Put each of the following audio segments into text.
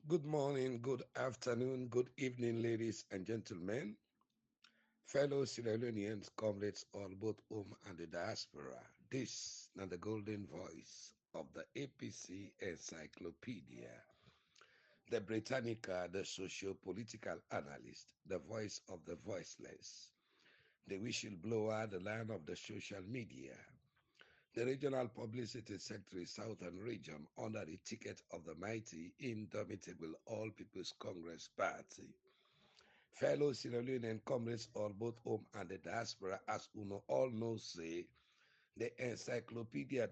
Good morning, good afternoon, good evening, ladies and gentlemen, fellow Sierra Leoneans, comrades all both home and the diaspora. This is the golden voice of the APC Encyclopeadia, the Britannica, the socio-political analyst, the voice of the voiceless, the whistleblower, the lion of the social media, the regional publicity secretary, Southern Region, under the ticket of the mighty, indomitable All People's Congress Party. Fellow Sierra Leonean comrades all both home and the diaspora, as uno all know say, the Encyclopedia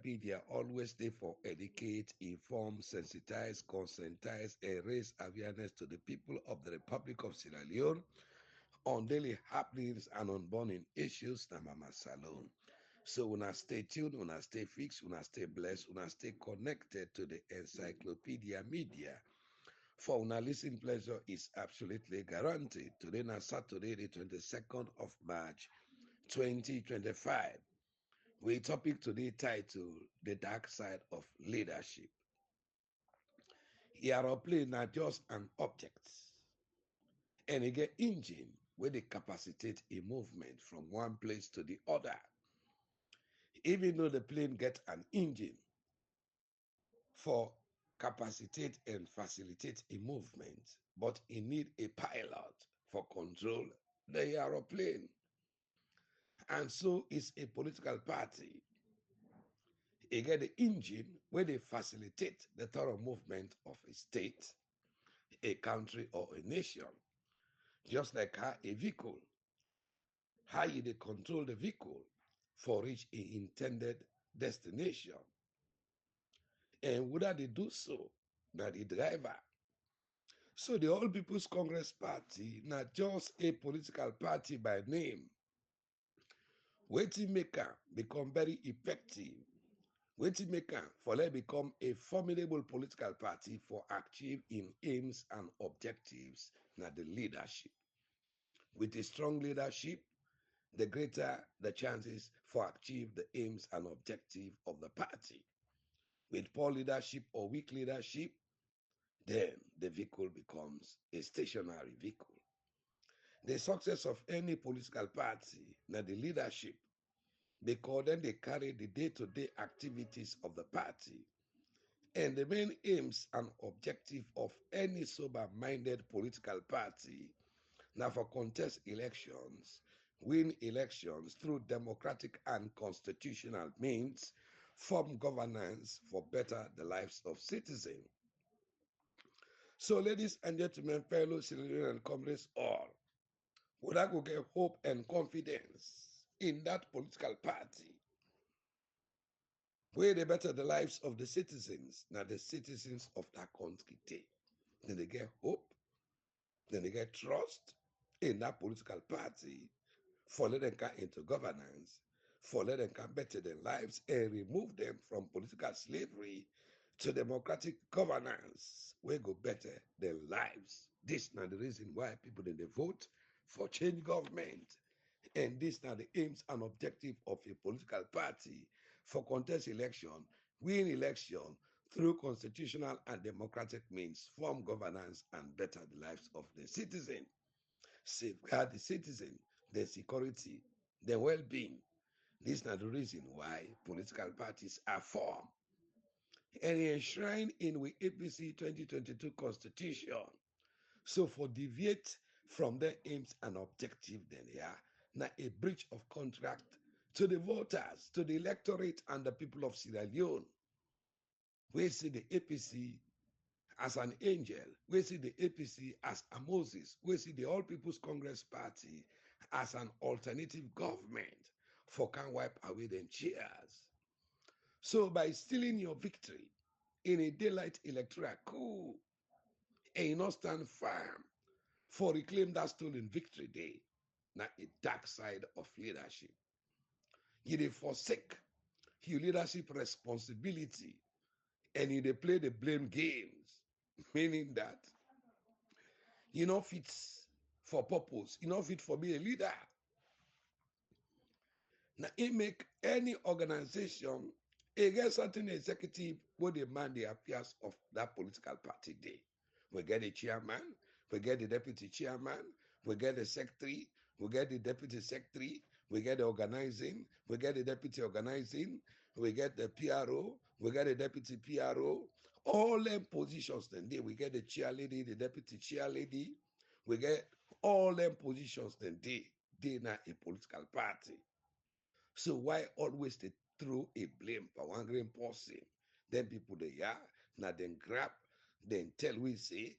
always there for educate, inform, sensitize, conscientize, and raise awareness to the people of the Republic of Sierra Leone on daily happenings and on burning issues na Mama Salone. So una stay tuned, una stay fixed, una stay blessed, una stay connected to the Encyclopedia Media. For una listening pleasure is absolutely guaranteed. Today na Saturday, the 22nd of March, 2025. We topic today titled The Dark Side of Leadership. Aeroplane na just an object and it get engine where they capacitate a movement from one place to the other. Even though the plane get an engine for capacitate and facilitate a movement, but it need a pilot for control the aeroplane. And so is a political party. It get the engine where they facilitate the thorough movement of a state, a country, or a nation. Just like how a vehicle, how you they control the vehicle for reach a intended destination. And whether they do so, that the driver. So the All People's Congress Party, not just a political party by name, waiting maker become very effective. Waiting maker for let become a formidable political party for achieve in aims and objectives, not the leadership. With a strong leadership, the greater the chances for achieve the aims and objective of the party. With poor leadership or weak leadership, then the vehicle becomes a stationary vehicle. The success of any political party, now the leadership, because then they carry the day-to-day activities of the party and the main aims and objective of any sober-minded political party now for contest elections, win elections through democratic and constitutional means, form governance for better the lives of citizens. So, ladies and gentlemen, fellow citizens and comrades all, would I go get hope and confidence in that political party where they better the lives of the citizens, not the citizens of that country. Then they get hope, then they get trust in that political party for let them come into governance, for let them come better their lives and remove them from political slavery to democratic governance, where go better their lives. This is not the reason why people in the vote for change government. And this now the aims and objective of a political party for contest election, win election through constitutional and democratic means, form governance and better the lives of the citizen, safeguard the citizen, their security, their well-being. This is not the reason why political parties are formed and enshrined in the APC 2022 Constitution. So for deviate from their aims and objective, then they are now a breach of contract to the voters, to the electorate and the people of Sierra Leone. We see the APC as an angel. We see the APC as a Moses. We see the All People's Congress Party as an alternative government for can wipe away them cheers. So by stealing your victory in a daylight electoral coup, and you not stand firm for reclaim that stolen victory day, now a dark side of leadership. You dey forsake your leadership responsibility and you dey play the blame games, meaning that you know fit for purpose, you know fit for be a leader. Now it make any organization against certain executive where they man the affairs of that political party day. We get the chairman, we get the deputy chairman, we get the secretary, we get the deputy secretary, we get the organizing, we get the deputy organizing, we get the PRO, we get the deputy PRO, all them positions. Then we get the chair lady, the deputy chair lady, we get all them positions. Then they not a political party. So why always they throw a blame for one green person? Then people they now then grab, then tell we say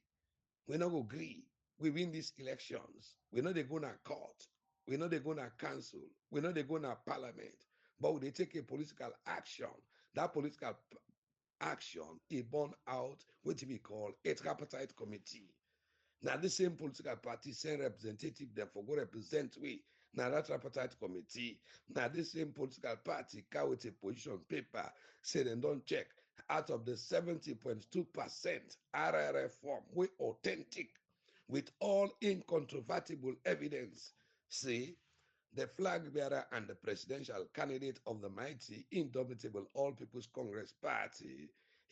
we not agree. We win these elections. We know they're gonna court. We know they're gonna cancel. We know they're gonna parliament. But they take a political action. That political action is born out what we call a tripartite committee. Now, the same political party send representative them for go represent we. Now that tripartite committee, now the same political party carry a position paper, say they don't check. Out of the 70.2% RRF form, we authentic with all incontrovertible evidence, say the flag bearer and the presidential candidate of the mighty, indomitable All People's Congress Party,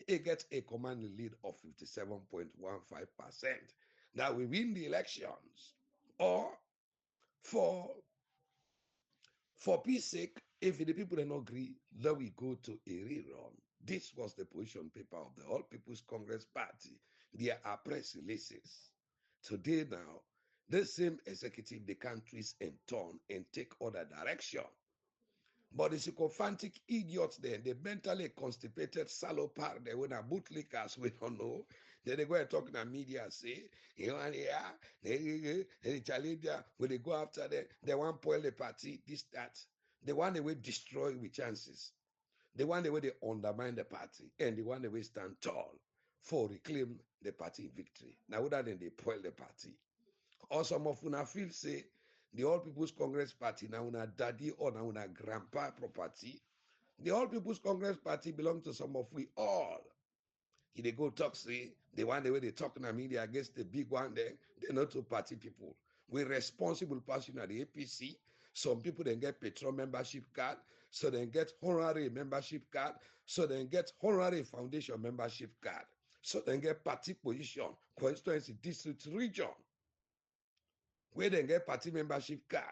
he gets a commanding lead of 57.15%. Now we win the elections. Or for peace sake, if the people don't agree, then we go to a rerun. This was the position paper of the All People's Congress Party. There are press releases. Today now, the same executive, they can twist and turn and take other direction. But the sycophantic idiots there, the mentally constipated salopard, they were bootlickers, we don't know. Then they go and talk in the media, say, you know, they challenge them, when they go after them, they want to spoil the party, this, that. The one they will destroy with chances. The one they will they undermine the party, and the one they will stand tall for reclaim the party victory. Now, whether then they spoil the party. Or some of una feel say the All People's Congress Party now una daddy or now una grandpa property. The All People's Congress Party belong to some of we all. If they go talk say the one the way they talk in the media against the big one there, they're not two party people. We responsible person at the APC. Some people then get petrol membership card, so they get honorary membership card, so they get honorary foundation membership card, so they get party position, constituency, district, region, where they get party membership card.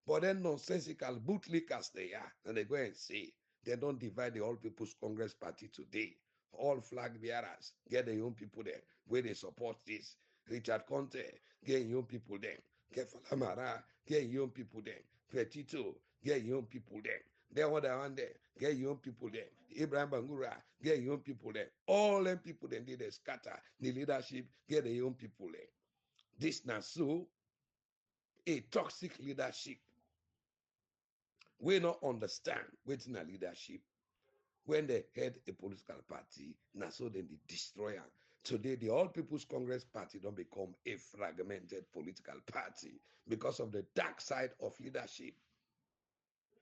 But then nonsensical bootlickers they are, and they go and say they don't divide the All People's Congress Party today. All flag bearers get the young people there where they support this. Richard Conte, get young people there. Get Falamara, get young people there. Petito, get young people there. Then other one there, get young people there. Ibrahim Bangura, get young people there. All them people then they scatter the leadership, get the young people there. This now so a toxic leadership. We not understand waiting a leadership. When they head a political party, now so then they destroy it. Today, the All People's Congress Party don't become a fragmented political party because of the dark side of leadership.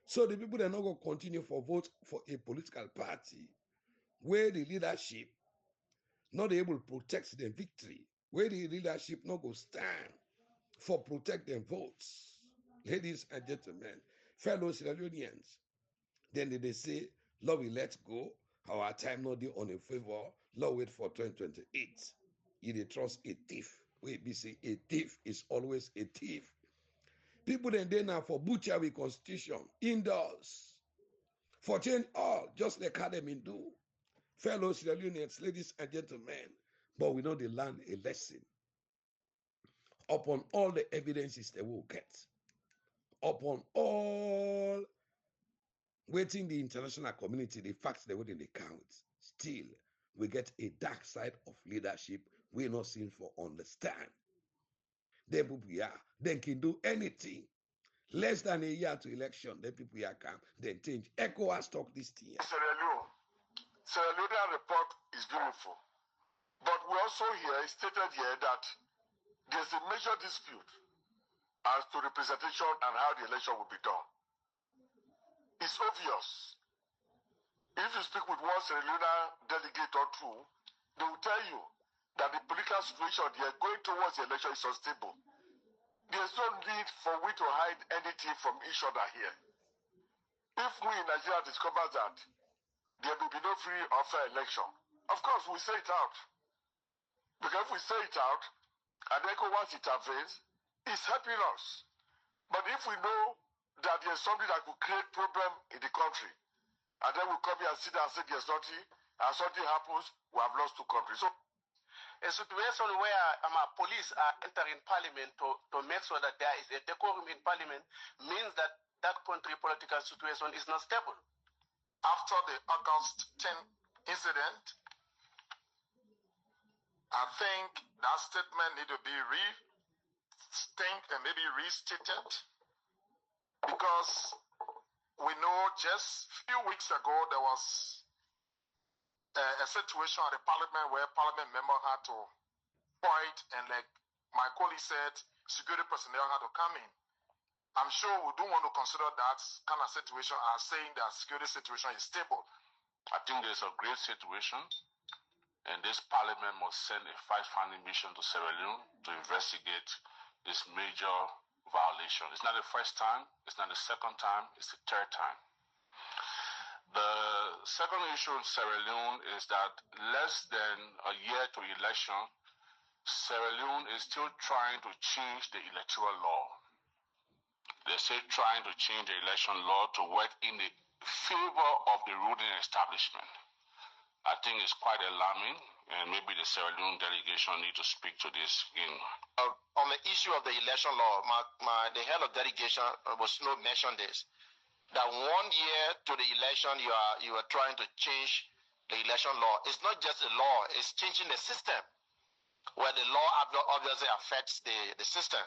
So the people are not going to continue for vote for a political party where the leadership not able to protect the victory, where the leadership not go stand for protect their votes. Ladies and gentlemen, fellow Sierra Leoneans, then they say, Lord, we let go. Our time not due on a favor. Lord, wait for 2028. You dey trust a thief. Wait, we say a thief is always a thief. People then they now for butcher with constitution indoors. For change all, just like academy do. Fellow Sierra Leoneans, ladies and gentlemen, but we know they learn a lesson upon all the evidences they will get, upon all waiting the international community, the facts they wouldn't count. Still, we get a dark side of leadership we're not seen for understand. Then people then can do anything. Less than a year to election, then people come, then change. ECOWAS talk this thing. Sierra Leone report is beautiful. But we also hear, stated here that there's a major dispute as to representation and how the election will be done. It's obvious. If you speak with one Sierra Leone delegate or two, they will tell you that the political situation they are going towards the election is unstable. There's no need for we to hide anything from each other here. If we in Nigeria discover that there will be no free or fair election, of course we say it out. Because if we say it out, and ECOWAS intervenes, it's helping us. But if we know that there's something that could create problem in the country, and then we come here and sit down and say there's nothing, and something happens, we have lost two countries. So a situation where police are entering parliament to make sure that there is a decorum in parliament means that that country political situation is not stable. After the August 10 incident, I think that statement need to be maybe restated, because we know just a few weeks ago there was a situation at the parliament where parliament member had to point, and like my colleague said, security personnel had to come in. I'm sure we don't want to consider that kind of situation as saying that security situation is stable. I think there's a great situation, and this parliament must send a fact-finding mission to Sierra Leone to investigate this major violation. It's not the first time, it's not the second time, it's the third time. The second issue in Sierra Leone is that less than a year to election, Sierra Leone is still trying to change the electoral law. They're still trying to change the election law to work in the favor of the ruling establishment. I think it's quite alarming, and maybe the Sierra Leone delegation need to speak to this in. On the issue of the election law, the head of delegation was not mentioned this, that 1 year to the election you are trying to change the election law. It's not just the law, it's changing the system, where the law obviously affects the system.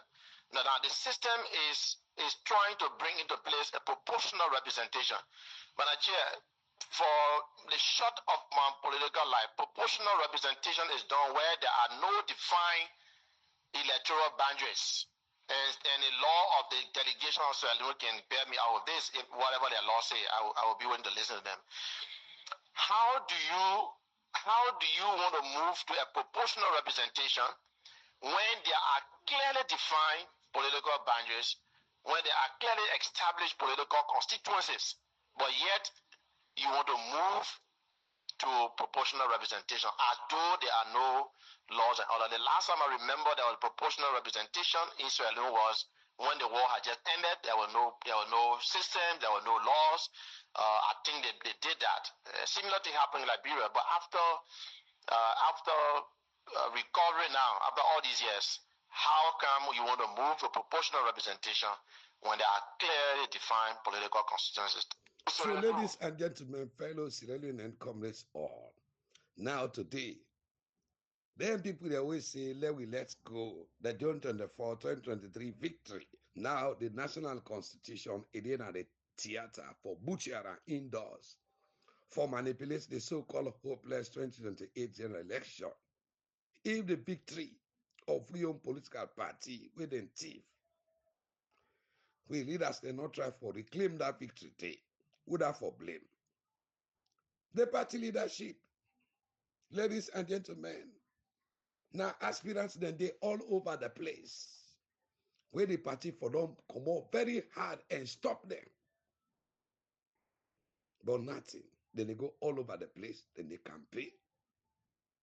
Now the system is trying to bring into place a proportional representation. But for the short of my political life, proportional representation is done where there are no defined electoral boundaries. And the law of the delegation of Sierra Leone can bear me out of this. If whatever their law say, I will be willing to listen to them. How do you want to move to a proportional representation when there are clearly defined political boundaries, when there are clearly established political constituencies, but yet you want to move to proportional representation as though there are no laws and order. The last time I remember there was proportional representation in Sierra Leone was when the war had just ended. There were no system, there were no laws. I think they did that. Similar thing happened in Liberia, but after recovery now, after all these years, how come you want to move to proportional representation when there are clearly defined political constituencies? So, ladies and gentlemen, fellow Sierra Leone and comrades all, now today, then people they always say, let's go. The June 24, 2023 victory. Now the national constitution is in the theater for butcher indoors for manipulate the so-called hopeless 2028 general election. If the victory of Free Home Political Party within thief, we leaders cannot try for reclaim that victory day. Would have for blame. The party leadership, ladies and gentlemen, now aspirants then they all over the place. Where the party for them come out very hard and stop them. But nothing. Then they go all over the place, then they campaign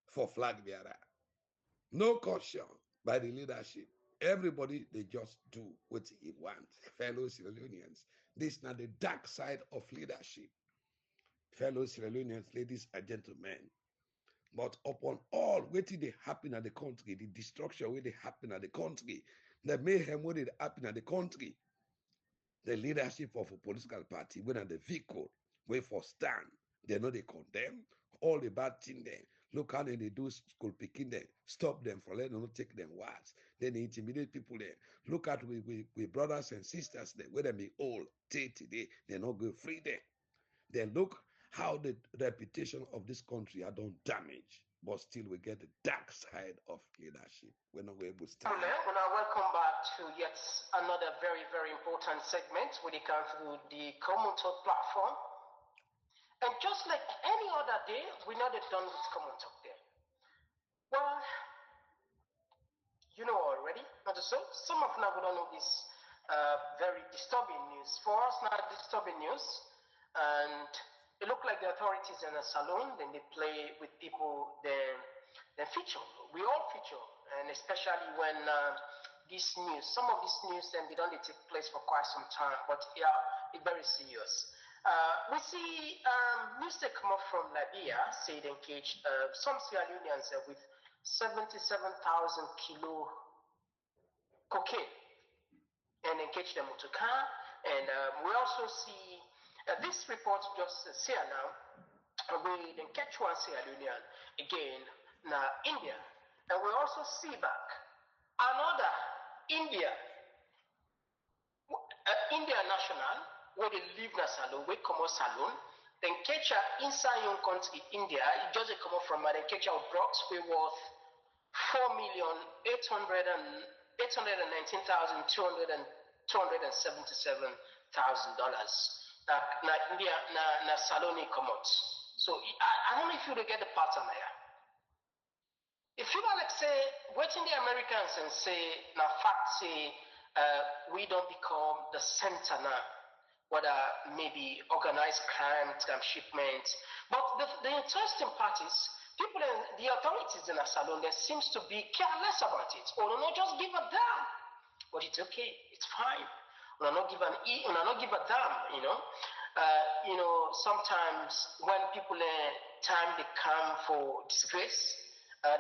for flag bearer. No caution by the leadership. Everybody, they just do what he wants. Fellow Sierra Leoneans, this is not the dark side of leadership. Fellow Sierra Leoneans, ladies and gentlemen, but upon all what they happen at the country, the destruction where they happen at the country, the mayhem where they happen at the country, the leadership of a political party, when at the vehicle, where for stand, they know they condemn all the bad thing there. Look how they do school picking them, stop them for letting them take them words. Then they intimidate people there. Look at we brothers and sisters there, where they be old till today, they're not going free there. Then look how the reputation of this country are done damage, but still we get the dark side of leadership. We're not able to stand. And I welcome back to yet another very, very important segment when it comes to the Common Talk platform. And just like any other day, we're not done with Common Talk there. Well, you know already, not so. Some of now we don't know this very disturbing news. For us now, disturbing news, and it looked like the authorities in a salon, then they play with people, then feature. We all feature, and especially when this news, some of this news, then they don't take place for quite some time, but yeah, it's very serious. We see news that come up from Liberia, say they engaged some Sierra Leoneans with 77,000 kilo cocaine and engage the motor car. And we also see this report just here now, we then catch one Sierra Leonean again now India. And we also see back another India, India national, where they live in a salon, we come out salon, then catch inside your country, India, it just come out from then catch out drugs, we worth 4,819,277,000 dollars. Na India na saloni come out. So I don't know if you get the pattern there. If you like say, waiting the Americans and say, na fact say, we don't become the center now, whether maybe organized crime, shipment. But the interesting part is, people in the authorities in a salon, there seems to be careless about it, or not just give a damn. But it's okay, it's fine. Or not give a damn, you know. Sometimes when people time they come for disgrace,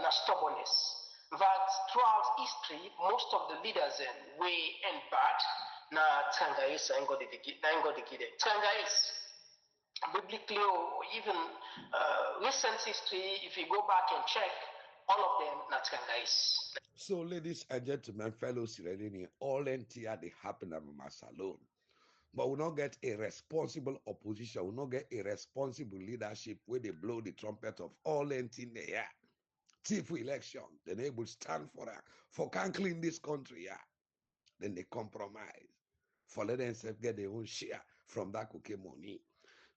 not stubbornness. But throughout history, most of the leaders way and bad, na Tangais and God the Tangais, biblically or even recent history, if you go back and check, all of them na Tangais. So, ladies and gentlemen, fellow Sierra Leone, all NTR they happen at my salon. But we not get a responsible opposition, we not get a responsible leadership where they blow the trumpet of all NTR there. Chief election, then they will stand for can clean this country, yeah. Then they compromise for let themselves get their own share from that cocaine money.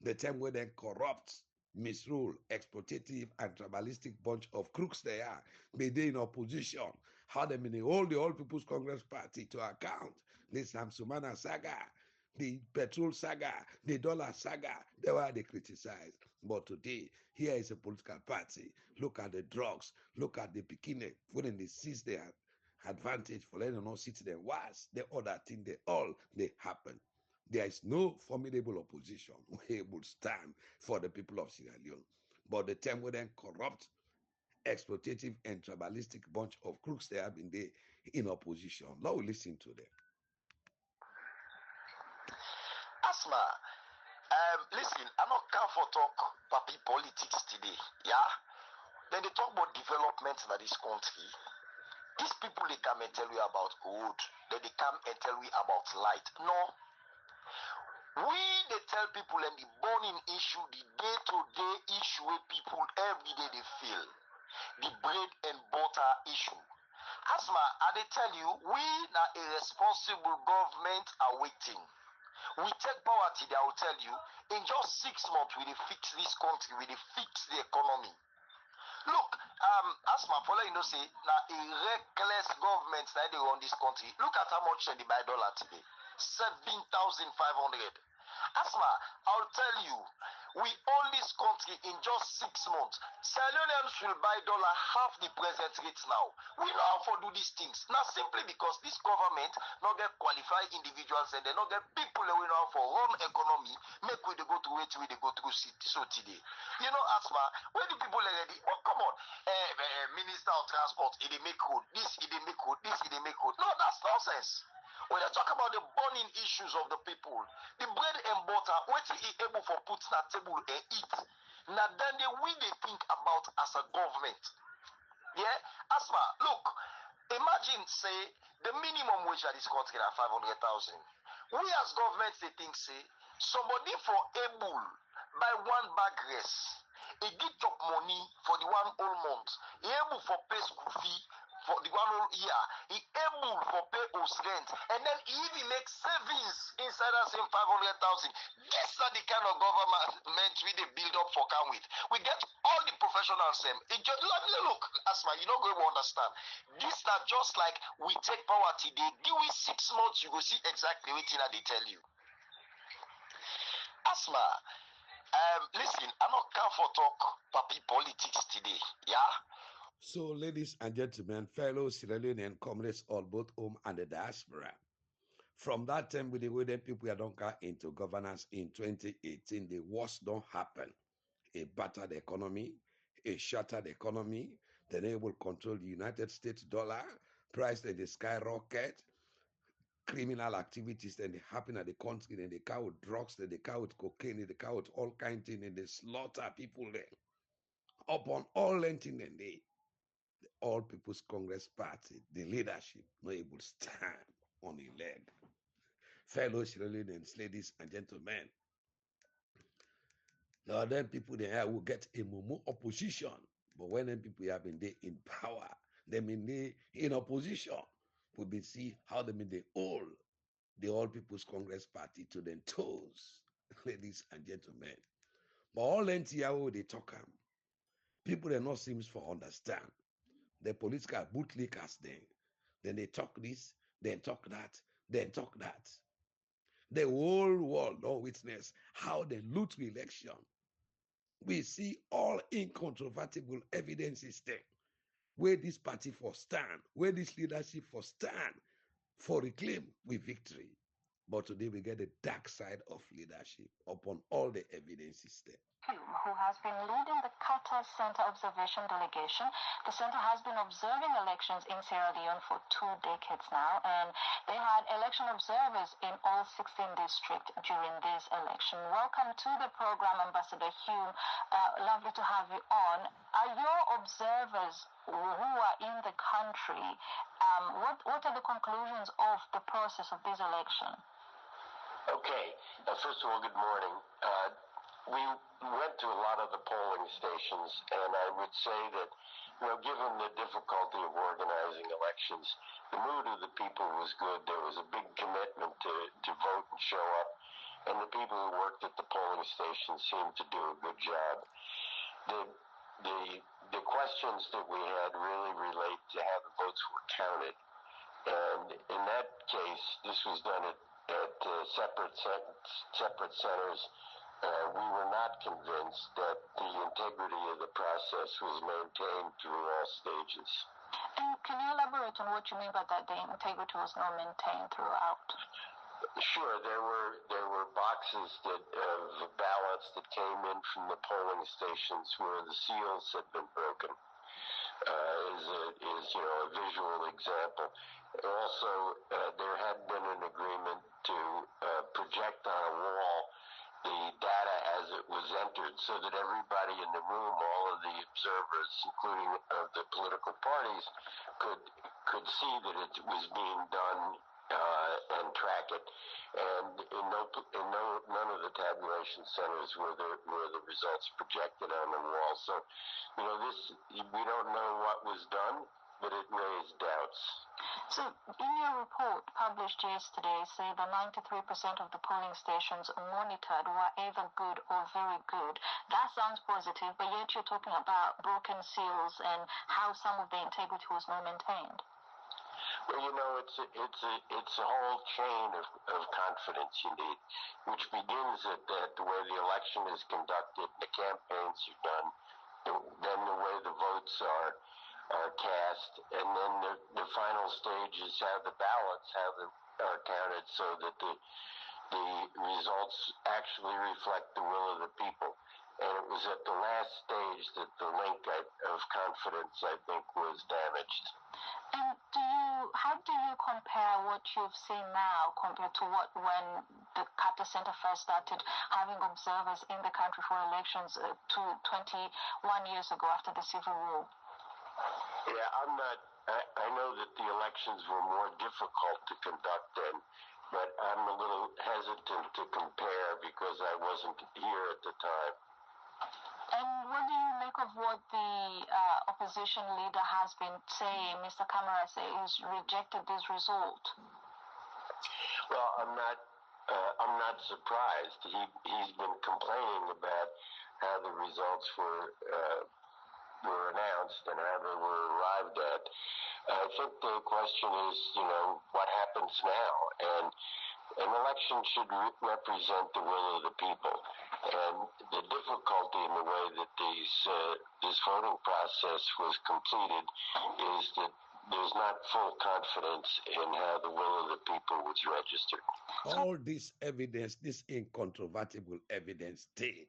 The time where they corrupt, misrule, exploitative, and tribalistic bunch of crooks they are, be they in opposition, how them in the All People's Congress Party to account. This Samsumana saga, the petrol saga, the dollar saga, they were they criticized. But today, here is a political party. Look at the drugs, look at the bikini, when they seize their advantage for letting them not sit there. Was the other thing they happen. There is no formidable opposition who would stand for the people of Sierra Leone. But the time when then corrupt, exploitative, and tribalistic bunch of crooks they have been there in opposition. Now we listen to them. Asma, listen, I'm not come for talk papi politics today, yeah? Then they talk about development in this country. These people, they come and tell you about good. Then they come and tell you about light. No. They tell people and the burning issue, the day-to-day issue where people every day they feel. The bread and butter issue. Asma, they tell you, we now a responsible government are waiting. We take power today, I will tell you, in just 6 months, we will fix this country, we will fix the economy. Look, Asma, for you know, say, now a reckless government that they run this country. Look at how much they buy dollar today. 7,500. Asma, I'll tell you, we own this country in just 6 months. Sierra Leoneans will buy dollar half the present rates now. We know how to do these things. Now, simply because this government not get qualified individuals and they not get people that we know how for run economy, make we they go through it, we they go through so today. You know, Asma, when the people already, oh, come on, Minister of Transport, they make road, this, they make road, this, they make road. No, that's nonsense. When they talk about the burning issues of the people, the bread and butter, what you able for put on the table and eat. Now then they think about as a government. Yeah? Asma, look, imagine say the minimum wage at this country is 500,000. We as government they think say somebody for able buy one bag rice, he get top money for the one whole month, he able for pay school fee for the one whole year, he able for pay house rent, and then he even make savings inside that same 500,000. These are the kind of government we they build up for can with. We get all the professionals it just look, Asma, you don't go to understand. This not just like we take power today, give it 6 months, you go see exactly what they tell you. Asma, listen, I'm not come for talk papi politics today, yeah? So, ladies and gentlemen, fellow Sierra Leonean comrades, all both home and the diaspora, from that time with the way that people don't come into governance in 2018, the worst don't happen. A battered economy, a shattered economy, then they will control the United States dollar, price that they skyrocket, criminal activities that they happen at the country, and they carry with drugs, that they carry with cocaine, and they carry with all kinds of things, and they slaughter people there. Upon all lengthening, and they All People's Congress Party, the leadership, not able to stand on a leg. Fellow Sierra Leoneans, ladies and gentlemen, now then people there will get a mumu opposition. But when them people have been there in power, them in in opposition, we will see how them in the All People's Congress Party to their toes, ladies and gentlemen. But all NTIO they talk people they not seems for understand. The political bootlickers then they talk this, then talk that, then talk that. The whole world don't witness how they loot the election. We see all incontrovertible evidences there. Where this party for stand, where this leadership for stand, for reclaim with victory. But today we get the dark side of leadership upon all the evidences there. Who has been leading the Qatar Center Observation Delegation. The center has been observing elections in Sierra Leone for 2 decades now, and they had election observers in all 16 districts during this election. Welcome to the program, Ambassador Hume. Lovely to have you on. Are your observers who are in the country, what are the conclusions of the process of this election? Okay. First of all, good morning. We went to a lot of the polling stations, and I would say that, given the difficulty of organizing elections, the mood of the people was good. There was a big commitment to vote and show up, and the people who worked at the polling stations seemed to do a good job. The questions that we had really relate to how the votes were counted, and in that case, this was done at separate centers. We were not convinced that the integrity of the process was maintained through all stages. And can you elaborate on what you mean by that, the integrity was not maintained throughout? Sure, there were boxes of ballots that came in from the polling stations where the seals had been broken. Is a visual example. Also, there had been an agreement to project on a wall the data as it was entered, so that everybody in the room, all of the observers, including the political parties, could see that it was being done and track it. And in none of the tabulation centers were the results projected on the wall. So, we don't know what was done, but it raised doubts. So, in your report published yesterday, say that 93% of the polling stations monitored were either good or very good. That sounds positive, but yet you're talking about broken seals and how some of the integrity was not maintained. Well, it's a whole chain of confidence you need, which begins at the way the election is conducted, the campaigns are done, then the way the votes are cast, and then the final stage is how the ballots are counted, so that the results actually reflect the will of the people. And it was at the last stage that the link of confidence, I think, was damaged. And how do you compare what you've seen now compared to when the Qatar Center first started having observers in the country for elections 21 years ago after the Civil War? Yeah, I know that the elections were more difficult to conduct then, but I'm a little hesitant to compare because I wasn't here at the time. And what do you make of what the opposition leader has been saying? Mr. Kamara says he's rejected this result. Well, I'm not surprised. He's been complaining about how the results were announced and how they were arrived at. I think the question is, what happens now? And An election should represent the will of the people. And the difficulty in the way that this voting process was completed is that there's not full confidence in how the will of the people was registered. All this evidence, this incontrovertible evidence, stayed.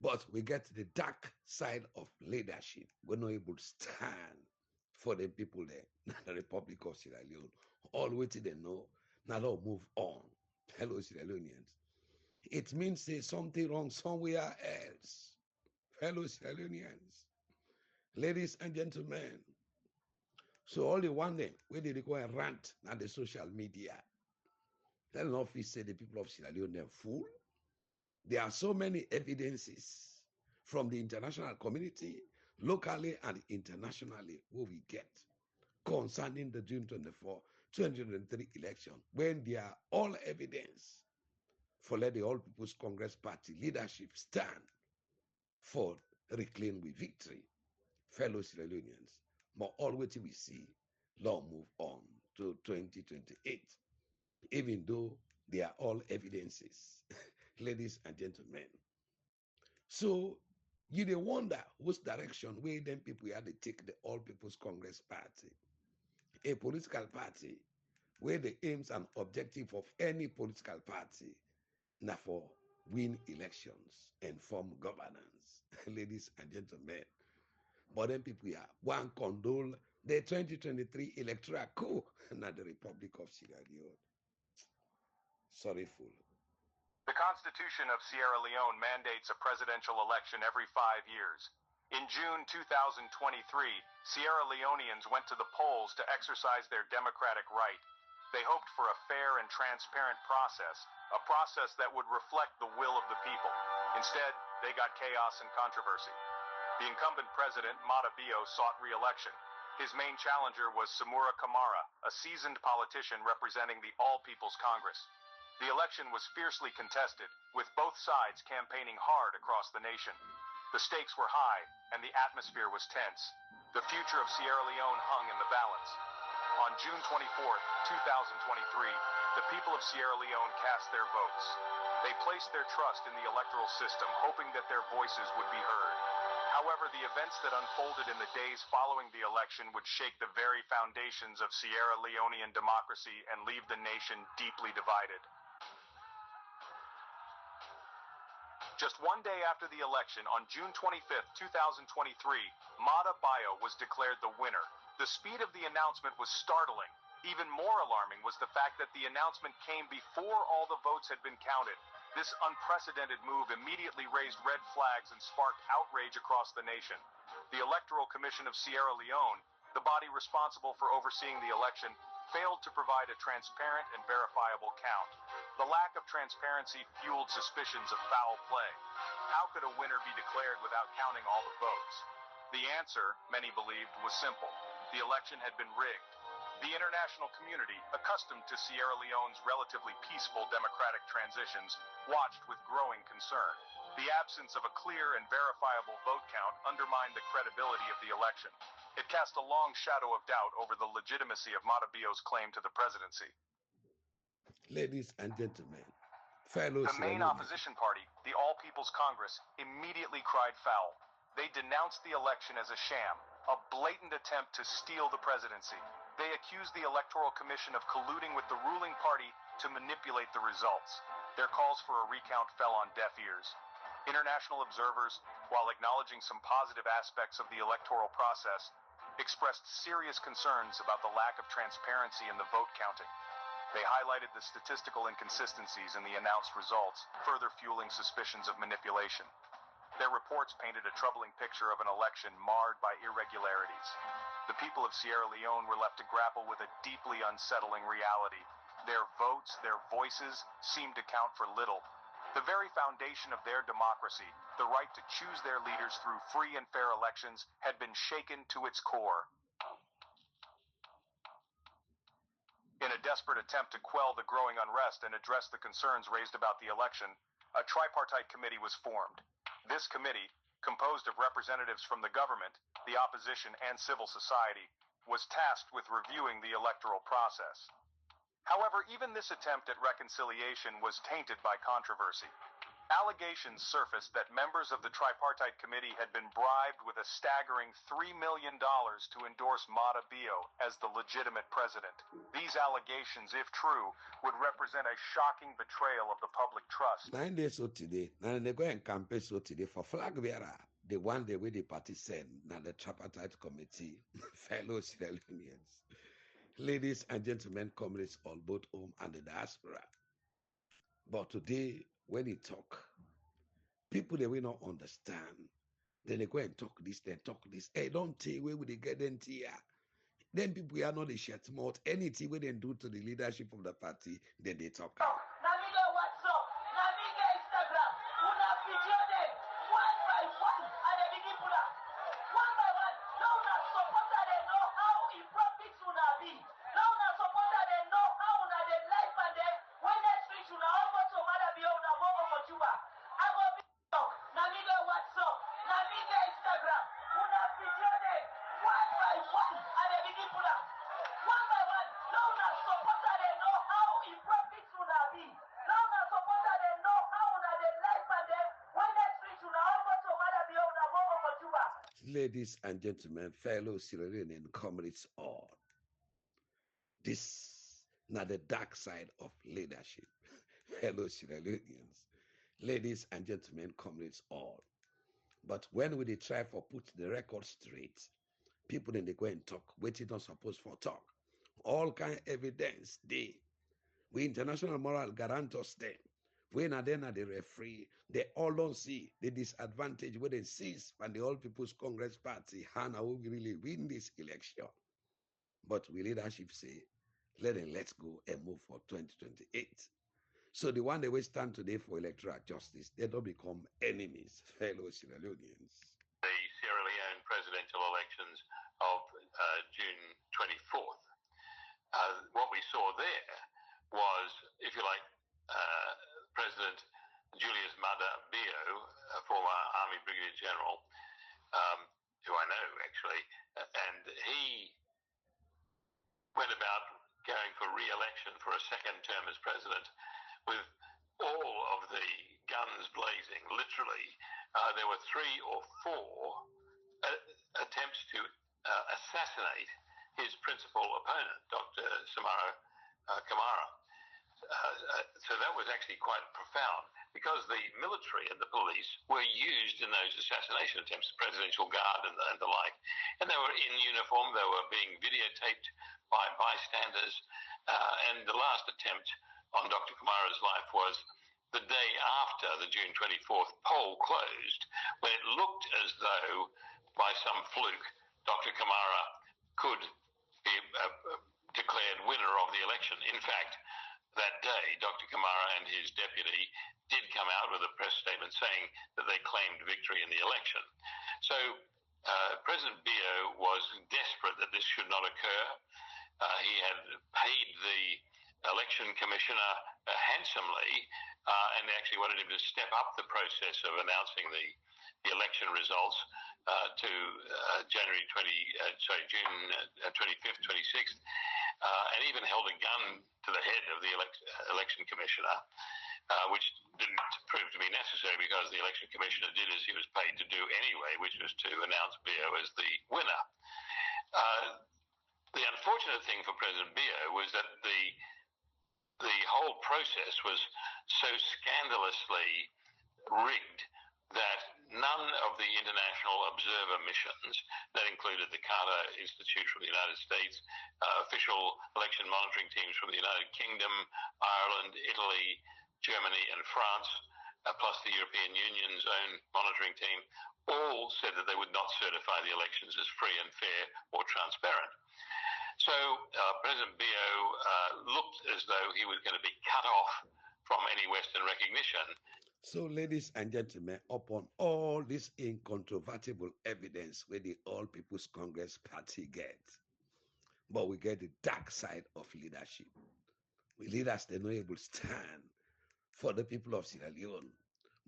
But we get to the dark side of leadership. We're not able to stand for the people there, the Republic of Sierra Leone. All waiting they know, now they'll move on. Hello, Sierra Leoneans. It means there's something wrong somewhere else. Fellow Sierra Leoneans, ladies and gentlemen. So all the one day, where they go and rant on the social media, tell office say the people of Sierra Leone are fool. There are so many evidences from the international community, locally and internationally, what we get concerning the June 24, 2003 election, when there are all evidence for let the All People's Congress Party leadership stand for reclaim with victory. Fellow Sierra Leoneans, but all what we see, long move on to 2028, even though they are all evidences, ladies and gentlemen. So you dey wonder which direction where them people had to take the All People's Congress Party, a political party where the aims and objective of any political party now for win elections and form governance, ladies and gentlemen. But then people here one condole the 2023 electoral coup not the Republic of Sierra Leone. Sorry, fool. The Constitution of Sierra Leone mandates a presidential election every 5 years. In June 2023, Sierra Leoneans went to the polls to exercise their democratic right. They hoped for a fair and transparent process, a process that would reflect the will of the people. Instead, they got chaos and controversy. The incumbent president, Mata Bio, sought re-election. His main challenger was Samura Kamara, a seasoned politician representing the All People's Congress. The election was fiercely contested, with both sides campaigning hard across the nation. The stakes were high, and the atmosphere was tense. The future of Sierra Leone hung in the balance. On June 24th, 2023, the people of Sierra Leone cast their votes. They placed their trust in the electoral system, hoping that their voices would be heard. However, the events that unfolded in the days following the election would shake the very foundations of Sierra Leonean democracy and leave the nation deeply divided. Just one day after the election, on June 25th, 2023, Mata Bio was declared the winner. The speed of the announcement was startling. Even more alarming was the fact that the announcement came before all the votes had been counted. This unprecedented move immediately raised red flags and sparked outrage across the nation. The Electoral Commission of Sierra Leone, the body responsible for overseeing the election, failed to provide a transparent and verifiable count. The lack of transparency fueled suspicions of foul play. How could a winner be declared without counting all the votes? The answer, many believed, was simple. The election had been rigged. The international community, accustomed to Sierra Leone's relatively peaceful democratic transitions, watched with growing concern. The absence of a clear and verifiable vote count undermined the credibility of the election. It cast a long shadow of doubt over the legitimacy of Mata Bio's claim to the presidency. Ladies and gentlemen, fellow The main opposition party, the All People's Congress, immediately cried foul. They denounced the election as a sham, a blatant attempt to steal the presidency. They accused the Electoral Commission of colluding with the ruling party to manipulate the results. Their calls for a recount fell on deaf ears. International observers, while acknowledging some positive aspects of the electoral process, expressed serious concerns about the lack of transparency in the vote counting. They highlighted the statistical inconsistencies in the announced results, further fueling suspicions of manipulation. Their reports painted a troubling picture of an election marred by irregularities. The people of Sierra Leone were left to grapple with a deeply unsettling reality. Their votes, their voices, seemed to count for little. The very foundation of their democracy, the right to choose their leaders through free and fair elections, had been shaken to its core. In a desperate attempt to quell the growing unrest and address the concerns raised about the election, a tripartite committee was formed. This committee, composed of representatives from the government, the opposition, and civil society, was tasked with reviewing the electoral process. However, even this attempt at reconciliation was tainted by controversy. Allegations surfaced that members of the tripartite committee had been bribed with a staggering $3 million to endorse Mata Bio as the legitimate president. These allegations, if true, would represent a shocking betrayal of the public trust. 9 days so today, now they go and campaign so today for flag bearer. The one day with the party sent, now the tripartite committee, fellow Sierra Leoneans, ladies and gentlemen, comrades all both home and the diaspora. But today, when they talk, people they will not understand. Then they go and talk this, then talk this. Hey, don't tell where would they get them here? Then people are not the shirt mouth. Anything we then do to the leadership of the party, then they talk. Namiga WhatsApp, Namiga Instagram, una video them one by one, and they begin put up. One by one. Now una supporter they know how it profits una be. Now una supporter they know how una they life and then when they switch una over to Mother Bio una go over Juba. I go be Namiga WhatsApp, Namiga Instagram, una video them one by one, and they begin put up. One by one. Now una supporter they know how it profits una be. Now una supporter they know how una they life and then when they switch una over to Mother Bio una go over Juba. Ladies and gentlemen, fellow Sierra Leonean comrades all, this not the dark side of leadership. Fellow Sierra Leoneans, ladies and gentlemen, comrades all. But when we try for put the record straight, people then they go and talk, which is not supposed for talk. All kind of evidence, we international moral guarantors them. When are then the referee, they all don't see the disadvantage when they seize from the All People's Congress Party, Hannah will really win this election. But we leadership say, let's go and move for 2028. So the one they will stand today for electoral justice, they don't become enemies, fellow Sierra Leoneans. The Sierra Leone presidential elections of June 24th. What we saw there was, if you like, President Julius Maada Bio, a former Army Brigadier General, who I know actually, and he went about going for re-election for a second term as president with all of the guns blazing. Literally, there were 3 or 4 attempts to assassinate his principal opponent, Dr. Samara Kamara. So that was actually quite profound because the military and the police were used in those assassination attempts, the presidential guard and the like. And they were in uniform, they were being videotaped by bystanders. And the last attempt on Dr. Kamara's life was the day after the June 24th poll closed, when it looked as though, by some fluke, Dr. Kamara could be declared winner of the election. In fact, that day, Dr. Kamara and his deputy did come out with a press statement saying that they claimed victory in the election. So President Bio was desperate that this should not occur. He had paid the election commissioner handsomely and actually wanted him to step up the process of announcing the election results to June 25th, 26th, and even held a gun to the head of the election commissioner, which didn't prove to be necessary because the election commissioner did as he was paid to do anyway, which was to announce Bio as the winner. The unfortunate thing for President Bio was that the whole process was so scandalously rigged that none of the international observer missions, that included the Carter Institute from the United States, official election monitoring teams from the United Kingdom, Ireland, Italy, Germany, and France, plus the European Union's own monitoring team, all said that they would not certify the elections as free and fair or transparent. So President Bio looked as though he was going to be cut off from any Western recognition. So, ladies and gentlemen, upon all this incontrovertible evidence where the All People's Congress Party gets, but we get the dark side of leadership. We leaders, they're not able to stand for the people of Sierra Leone.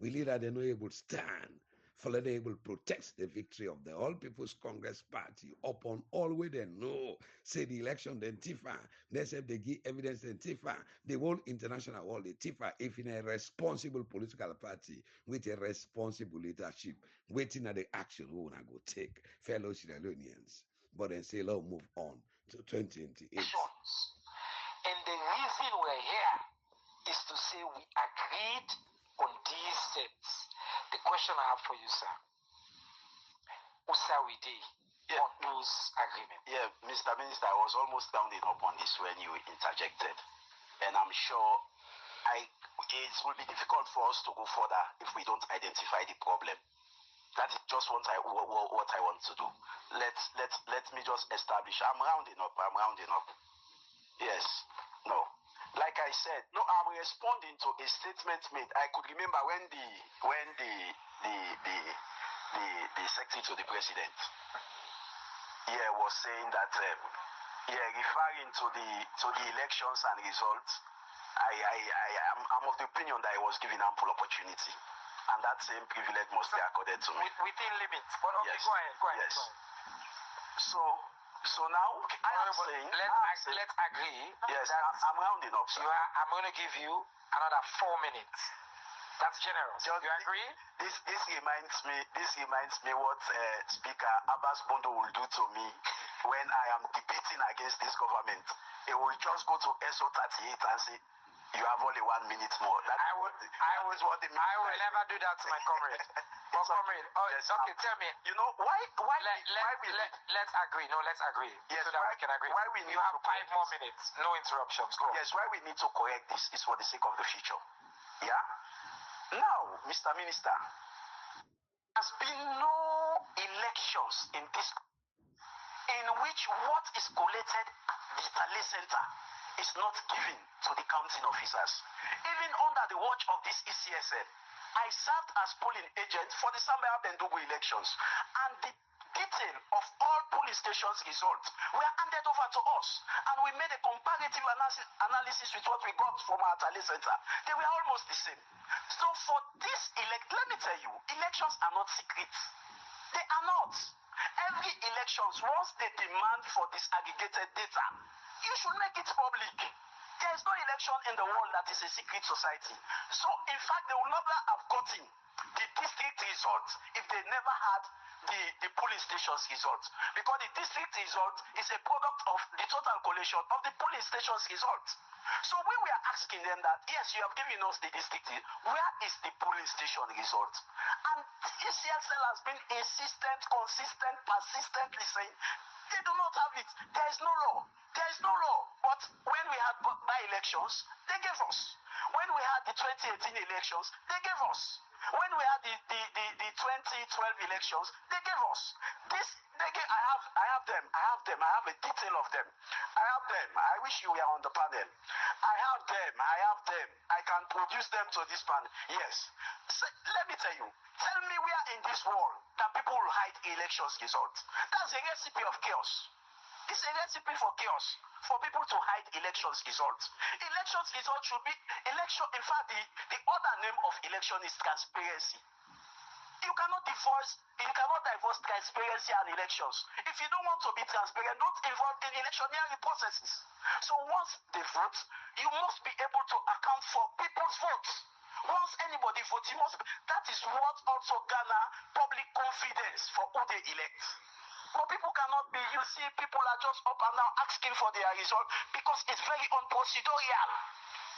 We leaders, they're not able to stand For they will protect the victory of the All People's Congress Party upon all way they know. Say the election, then Tifa. They say they give evidence, then Tifa. The whole international world, the Tifa, if in a responsible political party with a responsible leadership, waiting at the action we want to go take, fellow Sierra Leoneans. But then say, let's move on to 2028. And the reason we're here is to say we agreed on these sets. The question I have for you, sir, we did on those agreements? Yeah, Mr. Minister, I was almost rounding up on this when you interjected. And I'm sure it will be difficult for us to go further if we don't identify the problem. That is just what I want to do. Let me just establish. I'm rounding up. Yes. No. Like I said, no, I'm responding to a statement made. I could remember when the secretary to the president was saying that referring to the elections and results, I'm of the opinion that I was given ample opportunity, and that same privilege must be accorded to me within limits. But okay, yes. Go ahead. Yes. So now let's agree. Yes, I'm rounding up. So I'm going to give you another 4 minutes. That's generous. You agree? This reminds me what Speaker Abbas Bondo will do to me when I am debating against this government. He will just go to SO 38 and say, "You have only 1 minute more." I will never do that to my comrade. But comrade, yes, okay, tell me. You know why let's agree. No, let's agree. Yes, so that we can agree. Why we need you have 5 more minutes. No interruptions. Go. Yes, why we need to correct this is for the sake of the future. Yeah. Now, Mr. Minister, there has been no elections in this in which what is collated at the Tale Center is not given to the counting officers. Even under the watch of this ECSL, I served as polling agent for the Sambaya Bendugu elections, and the detail of all polling stations results were handed over to us, and we made a comparative analysis with what we got from our Tale Center. They were almost the same. So for this let me tell you, elections are not secret. They are not. Every elections, once they demand for disaggregated data, you should make it public. There is no election in the world that is a secret society. So in fact, they would never have gotten the district results if they never had the polling stations results, because the district result is a product of the total collation of the polling stations results. So we were asking them that, yes, you have given us the district, where is the polling station result? And ECSL has been insistent, consistent, persistently saying they do not have it. There is no law. There is no law. But when we had by-elections, they gave us. When we had the 2018 elections, they gave us. When we had the 2012 elections, they gave us. I have them. I have a detail of them. I have them. I wish you were on the panel. I have them. I can produce them to this panel. Yes. So, let me tell you. Tell me where in this world that people will hide elections results. That's a recipe of chaos. It's a recipe for chaos, for people to hide elections results. Elections results should be election. In fact, the other name of election is transparency. You cannot divorce transparency and elections. If you don't want to be transparent, don't involve in electioneering processes. So once they vote, you must be able to account for people's votes. Once anybody votes, that is what also garner public confidence for who they elect. But people cannot be, you see, people are just up and down asking for their result because it's very unprocedurial.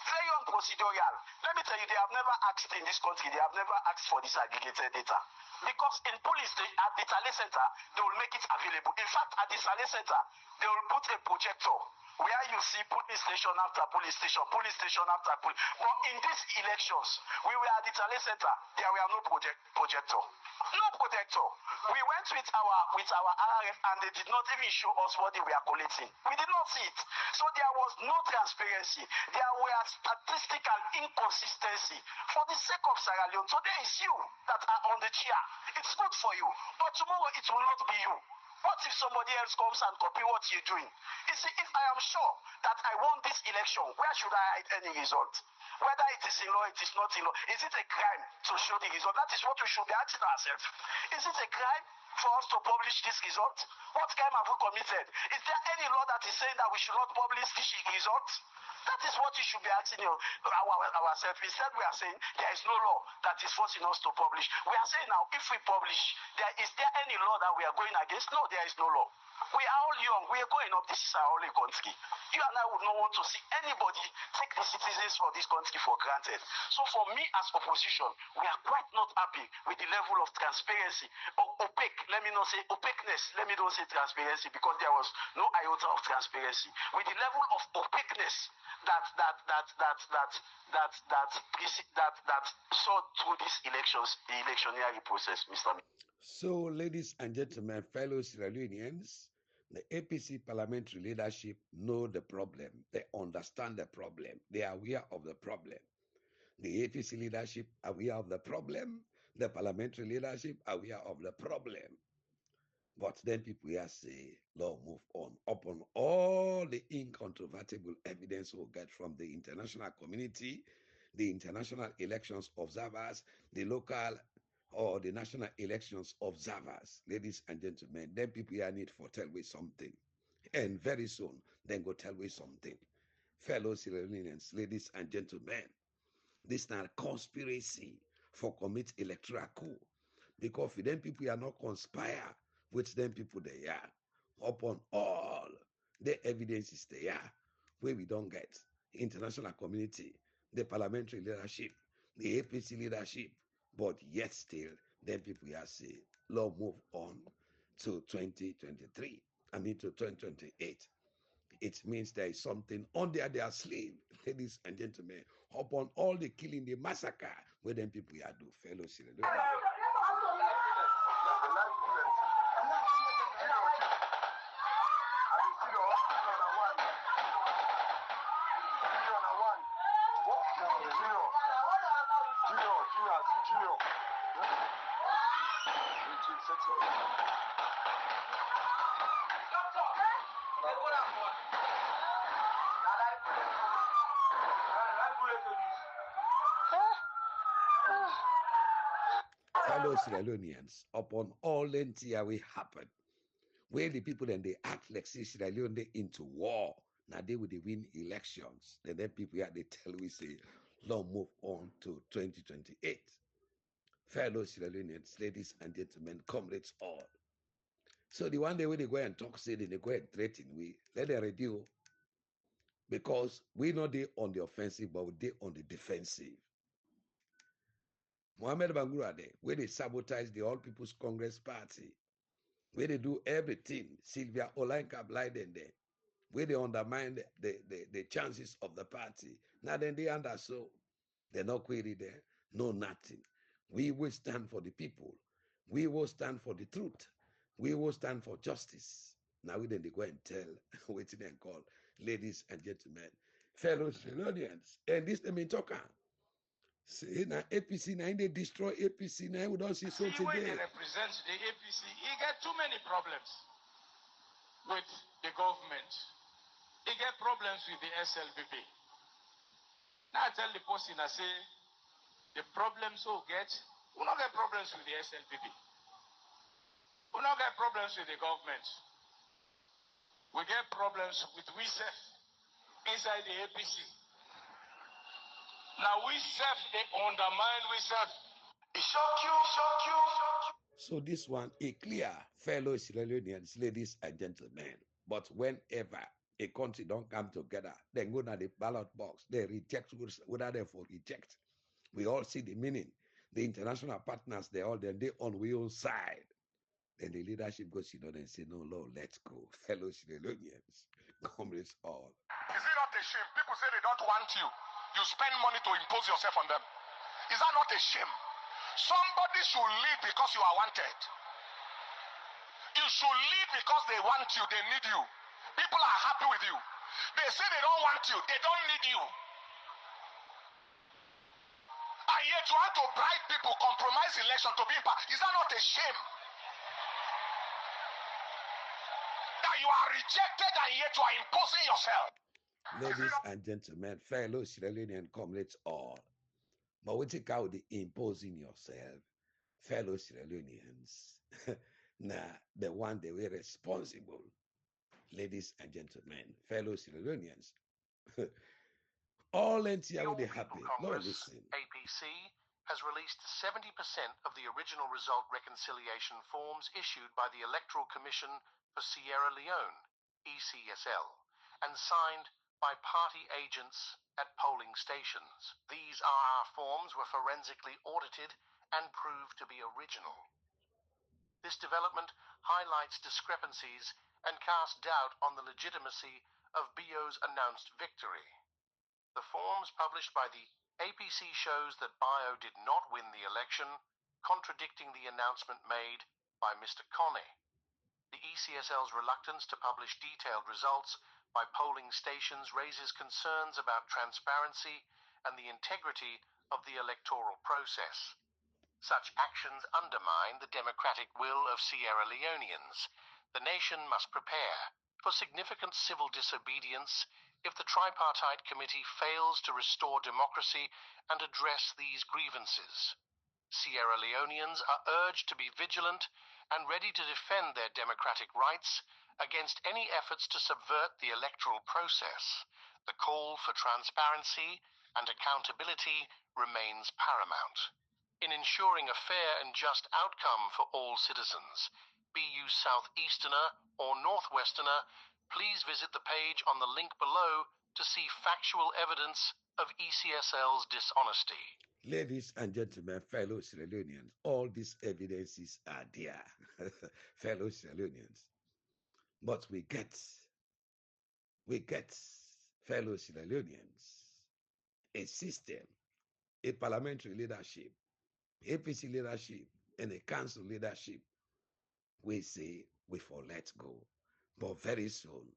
Very unprocedurial. Let me tell you, they have never asked in this country, they have never asked for disaggregated data. Because in police, at the Tale Center, they will make it available. In fact, at the Tale Center, they will put a projector where you see police station after police station after police. But in these elections, we were at the Tale Center, there were no projector. No projector. We went with our RRF and they did not even show us what they were collecting. We did not see it. So there was no transparency. There were statistical inconsistency. For the sake of Sierra Leone, today is you that are on the chair. It's good for you. But tomorrow it will not be you. What if somebody else comes and copy what you're doing? You see, if I am sure that I won this election, where should I hide any result? Whether it is in law, it is not in law. Is it a crime to show the result? That is what we should be asking ourselves. Is it a crime for us to publish this result? What crime have we committed? Is there any law that is saying that we should not publish this result? That is what you should be asking ourselves. Instead, we are saying there is no law that is forcing us to publish. We are saying now, if we publish, is there any law that we are going against? No, there is no law. We are all young. We are going up. This is our only country. You and I would not want to see anybody take the citizens of this country for granted. So for me as opposition, we are quite not happy with the level of transparency. Opaque, let me not say opaqueness. Let me not say transparency because there was no iota of transparency. With the level of opaqueness that saw through these elections, the electionary process, Mr. So, ladies and gentlemen, fellow Sierra Leoneans, the APC parliamentary leadership know the problem. They understand the problem. They are aware of the problem. The APC leadership are aware of the problem. The parliamentary leadership are aware of the problem. But then people here say, Lord, move on. Upon all the incontrovertible evidence we get from the international community, the international elections observers, the local or the national elections observers, ladies and gentlemen, then people here need for tell me something. And very soon, then go tell me something. Fellow Sierra Leoneans, ladies and gentlemen, this is not a conspiracy for commit electoral coup. Because if them people are not conspire with them people they are, upon all the evidence is there, where we don't get international community, the parliamentary leadership, the APC leadership, but yet still, then people are say, Lord, move on to 2023. I mean to 2028. It means there is something under their sleeve, ladies and gentlemen, upon all the killing, the massacre, where them people are do, fellow Sierra Leoneans. Fellow Sierra Leoneans, upon all that we happen, where the people then they act like Sierra Leone they into war. Now they will win elections. And then people here they tell we say, Lord, move on to 2028. Fellow Sierra Leoneans, ladies and gentlemen, comrades all. So the one day when they go and talk, say they go and threaten we, let them review. Because we not there on the offensive, but we there on the defensive. Mohamed Bangura there, where they sabotage the All People's Congress Party, where they do everything, Sylvia Olenka Blyden there, where they undermine the chances of the party. Now then they under so, they're not query there, no nothing. We will stand for the people. We will stand for the truth. We will stand for justice. Now we then they go and tell, waiting and call, ladies and gentlemen, fellow Sierranians, and this they mean talker. Say now APC now they destroy APC now we don't see so today. When they represent the APC, he get too many problems with the government. He get problems with the SLBB. Now I tell the person, I say, the problems we get, we don't get problems with the SLBB. We don't get problems with the government. We get problems with we self inside the APC. Now we self, they undermine we self. It shock you. So this one is clear, fellow Sierra Leoneans, ladies and gentlemen. But whenever a country don't come together, they go to the ballot box, they reject whether they for reject. We all see the meaning. The international partners, they all then they on we own side. Then the leadership goes, and say, no, Lord, let's go. Fellow Sierra Leoneans, comrades all. Is it not a shame? People say they don't want you. You spend money to impose yourself on them. Is that not a shame? Somebody should lead because you are wanted. You should lead because they want you, they need you. People are happy with you. They say they don't want you, they don't need you. And yet you want to bribe people, compromise election to be in power. Is that not a shame? That you are rejected and yet you are imposing yourself. Ladies and gentlemen, fellow Sierra Leonean comrades all, but we take out the imposing yourself, fellow Sierra Leoneans. Now, the one they were responsible, ladies and gentlemen, fellow Sierra Leoneans. All NTR will be happy. Lord, listen. APC has released 70% of the original result reconciliation forms issued by the Electoral Commission for Sierra Leone, ECSL, and signed by party agents at polling stations. These RR forms were forensically audited and proved to be original. This development highlights discrepancies and casts doubt on the legitimacy of BO's announced victory. The forms published by the APC shows that Bio did not win the election, contradicting the announcement made by Mr. Conne. The ECSL's reluctance to publish detailed results by polling stations raises concerns about transparency and the integrity of the electoral process. Such actions undermine the democratic will of Sierra Leoneans. The nation must prepare for significant civil disobedience if the tripartite committee fails to restore democracy and address these grievances. Sierra Leoneans are urged to be vigilant and ready to defend their democratic rights against any efforts to subvert the electoral process. The call for transparency and accountability remains paramount. In ensuring a fair and just outcome for all citizens, be you Southeasterner or Northwesterner, please visit the page on the link below to see factual evidence of ECSL's dishonesty. Ladies and gentlemen, fellow Sierra Leoneans, all these evidences are there, fellow Sierra Leoneans. But we get, fellow Sierra Leoneans, a system, a parliamentary leadership, APC leadership, and a council leadership. We say we for let go. But very soon,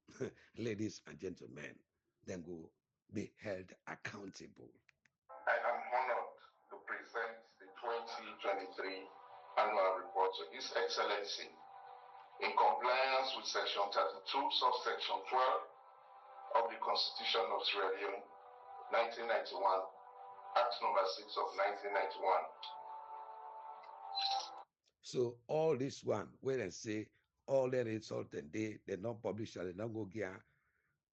ladies and gentlemen, then will be held accountable. I am honored to present the 2023 annual report to His Excellency in compliance with Section 32, subsection 12 of the Constitution of Sierra Leone, 1991, Act number 6 of 1991. So all this one, when I say all the result and they not publish and they not go get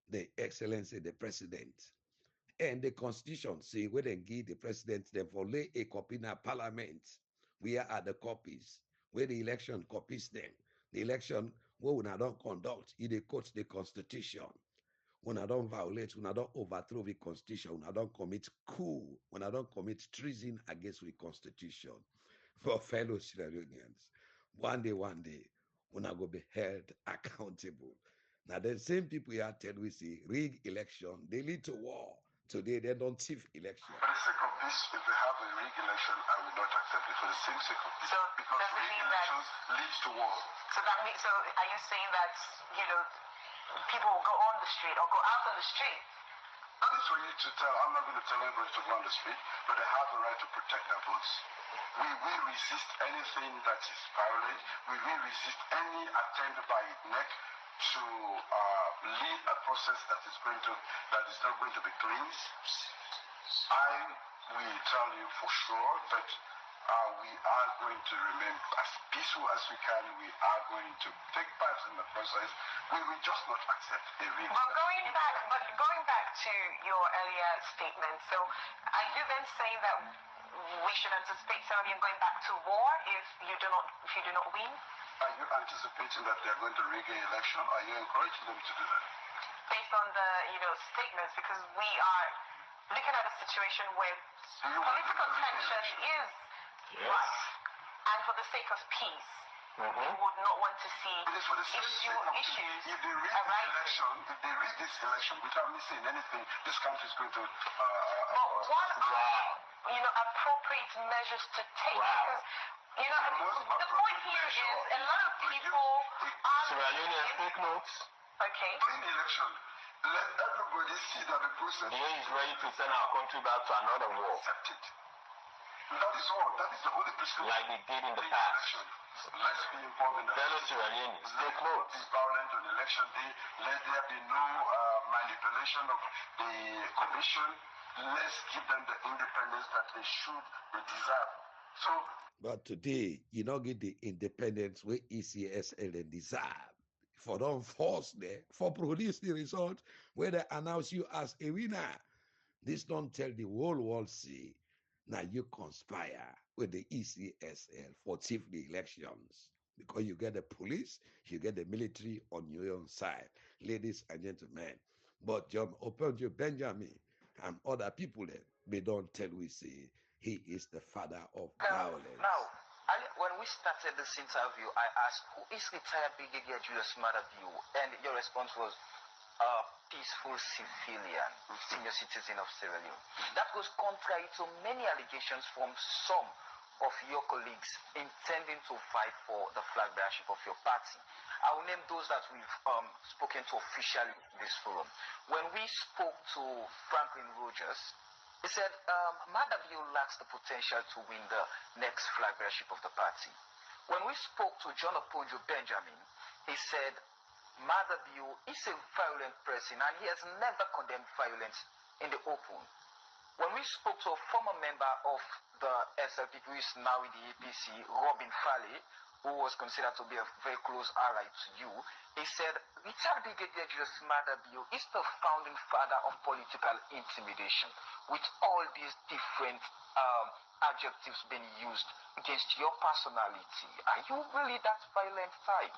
the excellency, the president. And the constitution say when they give the president them for lay a copy in a parliament. Where are the copies? Where the election copies them. The election when I don't conduct, it they quote the constitution. When I don't violate, when I don't overthrow the constitution, when I don't commit coup, when I don't commit treason against the constitution. For fellow Sierra Leoneans, one day, when I go be held accountable. Now the same people here tell we say rig election, they lead to war. Today they don't thief election. For the sake of this, if they have a rig election, I will not accept it for the same sake of this. So because rig elections leads to war. So that means, so are you saying that, people will go on the street or go out on the street? That is for you to tell. I'm not going to tell anybody to go on the street, but they have the right to protect their votes. We will resist anything that is violent. We will resist any attempt by NEC to lead a process that is not going to be clean. I will tell you for sure that we are going to remain as peaceful as we can. We are going to take part in the process. We will just not accept a real. But going back to your earlier statement, so are you then saying that we should anticipate Sierra Leone going back to war if you do not win? Are you anticipating that they are going to rig an election? Are you encouraging them to do that? Based on the statements, because we are looking at a situation where political tension is right, and for the sake of peace, we would not want to see issues if they rig this election without me saying anything, this country is going to. But what are appropriate measures to take? Because the point here is a lot of people are. Sierra Leone take notes. Okay. Clean election. Let everybody see that the process. The is ready to send our country back to another war. Accept it. That is all. That is the only prescription. Like they did in the past. Let's be involved in the take note. Be violent on election day. Let there be no manipulation of the commission. Let's give them the independence that they should, they deserve. So, but today, you don't get the independence where ECSL they deserve. For don't force there, for produce the result where they announce you as a winner. This don't tell the whole world, see, now you conspire with the ECSL for chief the elections. Because you get the police, you get the military on your own side, ladies and gentlemen. But John Openjo Benjamin and other people there, they don't tell we say he is the father of violence. Now, when we started this interview, I asked, who is retired Brigadier Julius Maadabiu? And your response was, a peaceful civilian, senior citizen of Sierra Leone. That goes contrary to many allegations from some of your colleagues intending to fight for the flag bearership of your party. I will name those that we've spoken to officially in this forum. When we spoke to Franklin Rogers, he said Maadabiu lacks the potential to win the next flag bearership of the party. When we spoke to John Oponjo Benjamin, he said Maadabiu is a violent person and he has never condemned violence in the open. When we spoke to a former member of the SLP who is now in the APC, Robin Fale, who was considered to be a very close ally to you, he said, retired Brigadier Julius Maadabiu is the founding father of political intimidation, with all these different adjectives being used against your personality. Are you really that violent type?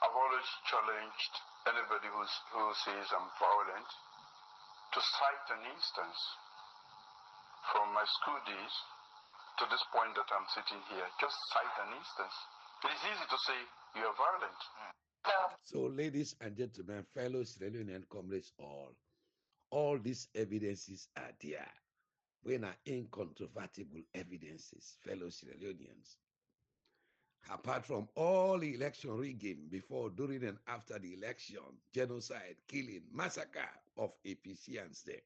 I've always challenged anybody who says I'm violent to cite an instance from my school days to this point that I'm sitting here. Just cite an instance. It is easy to say you are violent. So, ladies and gentlemen, fellow Sierra Leonean comrades, all these evidences are there. When are incontrovertible evidences, fellow Sierra Leoneans. Apart from all the election rigging before, during, and after the election, genocide, killing, massacre of APCians there.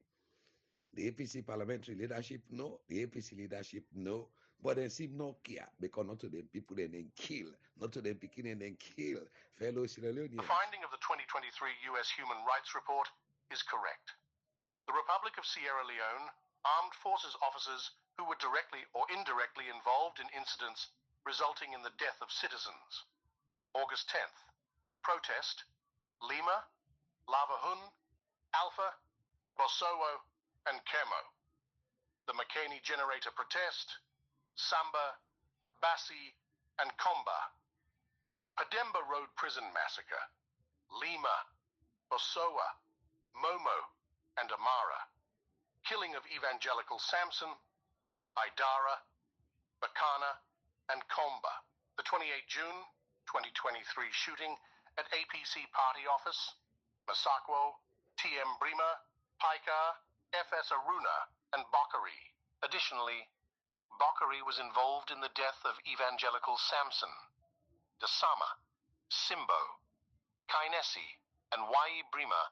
The APC parliamentary leadership, no. The APC leadership, no. But they seem no care because not to them people and then kill, not to them picking and then kill fellow Sierra Leoneans. The finding of the 2023 U.S. Human Rights Report is correct. The Republic of Sierra Leone, armed forces officers who were directly or indirectly involved in incidents resulting in the death of citizens. August 10th, protest, Lima, Lavahun, Alpha, Bosowo, and Kemo. The Makeni Generator protest, Samba, Bassi, and Komba. Pademba Road Prison Massacre, Lima, Bosowa, Momo, and Amara. Killing of Evangelical Samson, Idara, Bakana, and Komba. The 28 June 2023 shooting at APC party office, Masakwo, TM Brima, Paika, FS Aruna, and Bakari. Additionally, Bakari was involved in the death of Evangelical Samson. Dasama, Simbo, Kainesi, and Wai Brima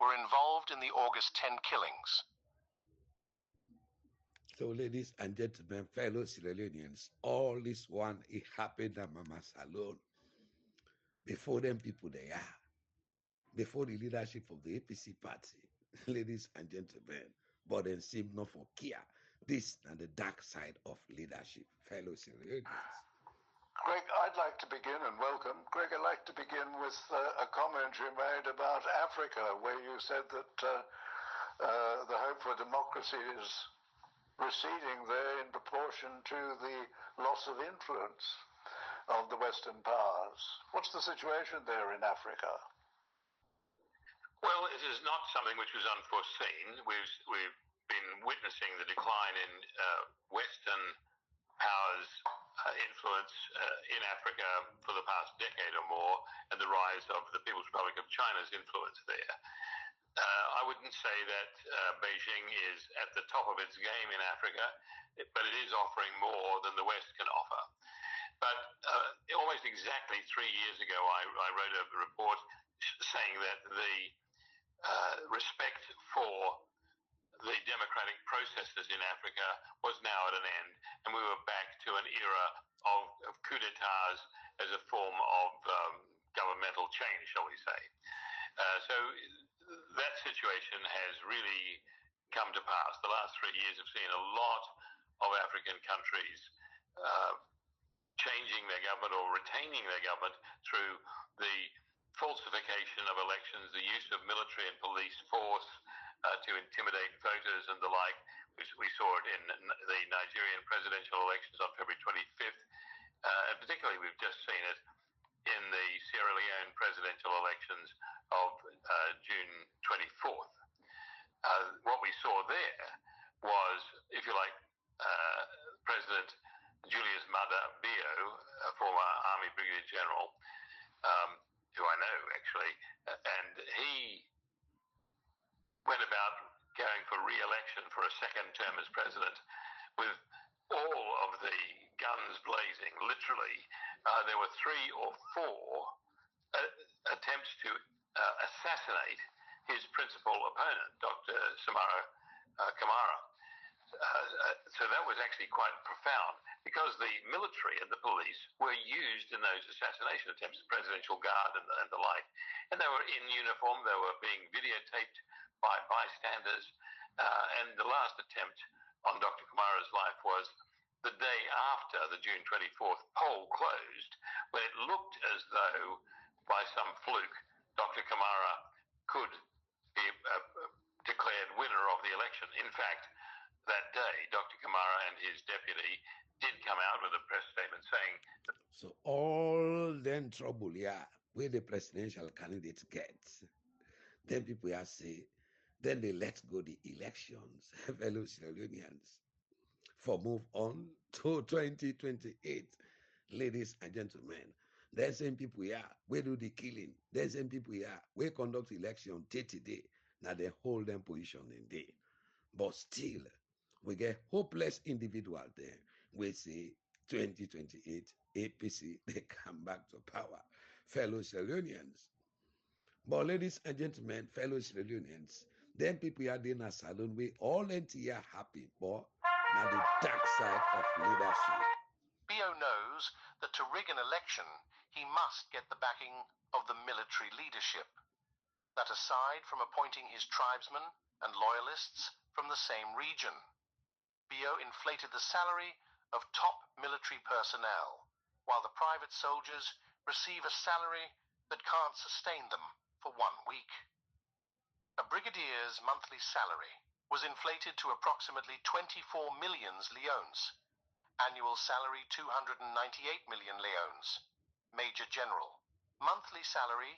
were involved in the August 10 killings. So, ladies and gentlemen, fellow Sierra Leoneans, all this one, it happened at Mama Salon. Before them people they are. Before the leadership of the APC party, ladies and gentlemen, but then seem not for care. This and the dark side of leadership, fellow Sierra Leoneans. Greg, I'd like to begin, and welcome. Greg, I'd like to begin with a comment you made about Africa, where you said that the hope for democracy is receding there in proportion to the loss of influence of the Western powers. What's the situation there in Africa? Well, it is not something which was unforeseen. We've been witnessing the decline in Western powers' influence in Africa for the past decade or more, and the rise of the People's Republic of China's influence there. I wouldn't say that Beijing is at the top of its game in Africa, but it is offering more than the West can offer. But almost exactly 3 years ago, I wrote a report saying that the respect for the democratic processes in Africa was now at an end, and we were back to an era of coup d'etats as a form of governmental change, shall we say. So that situation has really come to pass. The last 3 years have seen a lot of African countries changing their government or retaining their government through the falsification of elections, the use of military and police force to intimidate voters and the like. We saw it in the Nigerian presidential elections on February 25th, and particularly we've just seen it in the Sierra Leone presidential elections of June 24th. What we saw there was, if you like, President Julius Maada Bio, a former Army Brigadier General, who I know actually, and he went about going for re-election for a second term as president with all of the guns blazing. Literally, there were 3 or 4 attempts to assassinate his principal opponent, Dr. Samara Kamara. So that was actually quite profound, because the military and the police were used in those assassination attempts, the presidential guard and the like, and they were in uniform, they were being videotaped by bystanders, and the last attempt on Dr. Kamara's life was the day after the June 24th poll closed, when it looked as though, by some fluke, Dr. Kamara could be declared winner of the election. In fact, that day, Dr. Kamara and his deputy did come out with a press statement saying that. So all then trouble, where the presidential candidates get, then people say, then they let go the elections, fellow Sierra Leoneans, for move on to 2028. Ladies and gentlemen, there's some people where do the killing, there's some people where conduct election day. Now they hold them position in day. But still, we get hopeless individual there. We say 2028 APC, they come back to power. Fellow Sierra Leoneans. But ladies and gentlemen, fellow Sierra Leoneans, then people are in a salon, we all here happy, but now the dark side of leadership. Bio knows that to rig an election, he must get the backing of the military leadership. That aside from appointing his tribesmen and loyalists from the same region, Bio inflated the salary of top military personnel, while the private soldiers receive a salary that can't sustain them for 1 week. A brigadier's monthly salary was inflated to approximately 24 million leones. Annual salary 298 million leones. Major General, monthly salary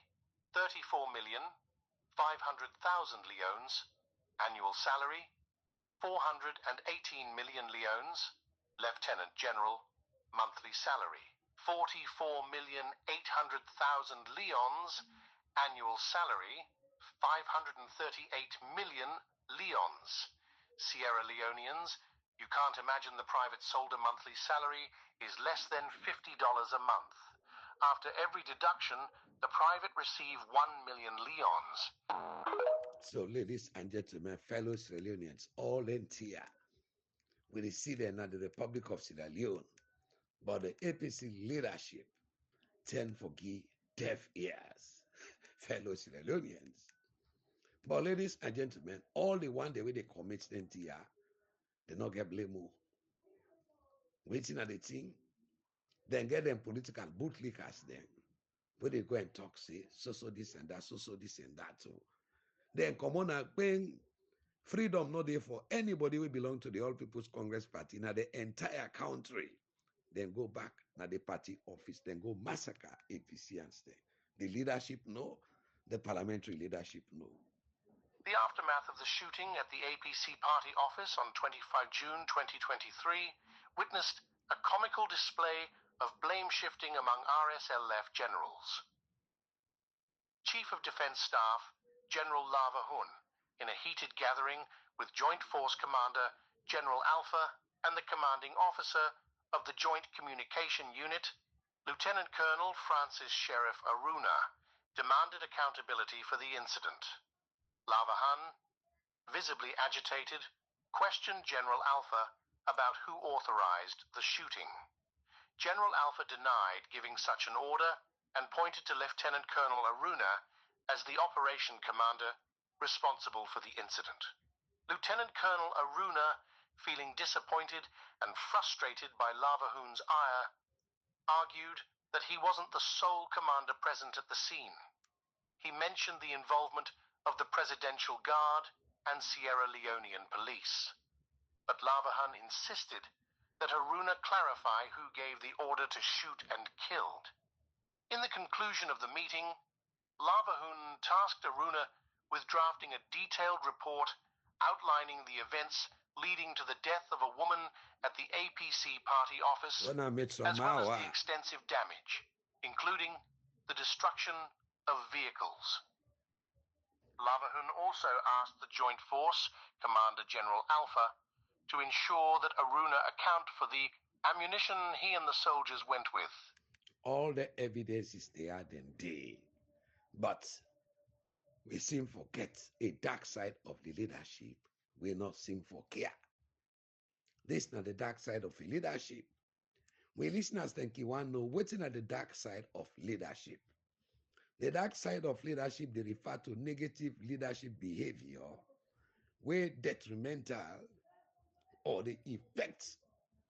34,500,000 leones. Annual salary 418 million leones. Lieutenant General, monthly salary 44,800,000 leons. Annual salary 538 million leons. Sierra Leoneans, you can't imagine the private soldier monthly salary is less than $50 a month. After every deduction, the private receive 1 million leons. So, ladies and gentlemen, fellow Sierra Leoneans, all in here, we see them at the Republic of Sierra Leone, but the APC leadership tend to give deaf ears, fellow Sierra Leoneans. But ladies and gentlemen, all the one the way they commit them here, they not get blame. Waiting at the thing, then get them political bootlickers then, where they go and talk, say, so this and that, so this and that. So then come on and paying freedom not there for anybody who belong to the All People's Congress Party, now the entire country. Then go back now the party office, then go massacre APC and stay. The leadership no, the parliamentary leadership no. The aftermath of the shooting at the APC party office on 25 June 2023 witnessed a comical display of blame shifting among RSLF generals. Chief of Defense Staff General Lava Hun, in a heated gathering with Joint Force Commander General Alpha and the commanding officer of the Joint Communication Unit, Lieutenant Colonel Francis Sheriff Aruna, demanded accountability for the incident. Lava Hun, visibly agitated, questioned General Alpha about who authorized the shooting. General Alpha denied giving such an order and pointed to Lieutenant Colonel Aruna as the operation commander responsible for the incident. Lieutenant Colonel Aruna, feeling disappointed and frustrated by Lavahoon's ire, argued that he wasn't the sole commander present at the scene. He mentioned the involvement of the Presidential Guard and Sierra Leonean police. But Lavahoon insisted that Aruna clarify who gave the order to shoot and killed. In the conclusion of the meeting, Lavahoon tasked Aruna with drafting a detailed report outlining the events leading to the death of a woman at the APC party office, as well as the extensive damage, including the destruction of vehicles. Lavahoon also asked the Joint Force, Commander General Alpha, to ensure that Aruna account for the ammunition he and the soldiers went with. All the evidence is there then day, but we seem forget a dark side of the leadership. We not seem for care. This is not the dark side of leadership. We listeners think you want to know what's in the dark side of leadership. The dark side of leadership, they refer to negative leadership behavior, where detrimental or the effects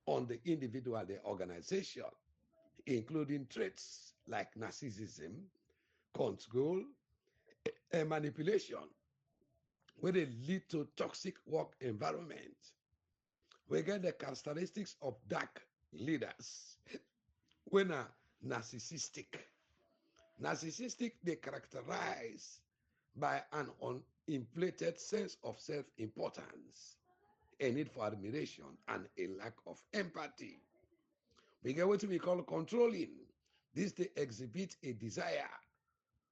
on the individual, the organization, including traits like narcissism, control, and manipulation, where they lead to toxic work environment. We get the characteristics of dark leaders when are narcissistic. Narcissistic, they characterize by an uninflated sense of self-importance, a need for admiration, and a lack of empathy. We get what we call controlling. This, they exhibit a desire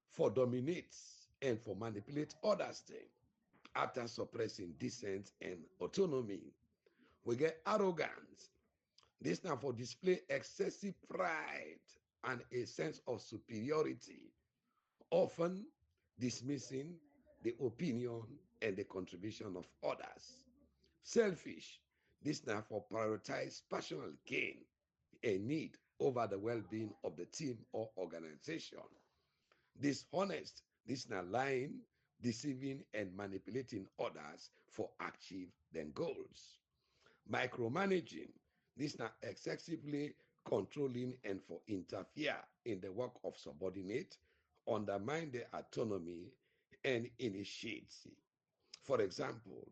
for dominate and for manipulate others after suppressing dissent and autonomy. We get arrogance. This now for display excessive pride and a sense of superiority, often dismissing the opinion and the contribution of others. Selfish. This now for prioritize personal gain and need over the well-being of the team or organization. Dishonest. This now lying, deceiving, and manipulating others for achieve their goals. Micromanaging. This now excessively controlling and for interfere in the work of subordinate, undermine their autonomy, and initiate. For example,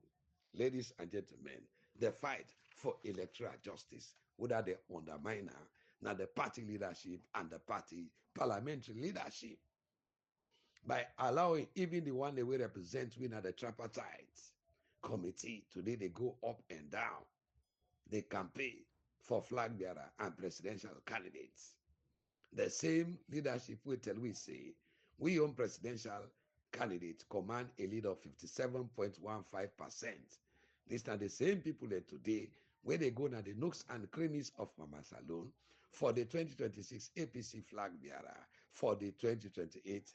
ladies and gentlemen, the fight for electoral justice, whether the underminer, now the party leadership and the party parliamentary leadership, by allowing even the one they will represent within the tripartite committee, today they go up and down. They campaign for flag bearer and presidential candidates. The same leadership we tell we say, we own presidential candidates command a lead of 57.15%. These are the same people that today, where they go now the nooks and crannies of Mama Salon for the 2026 APC flag bearer, for the 2028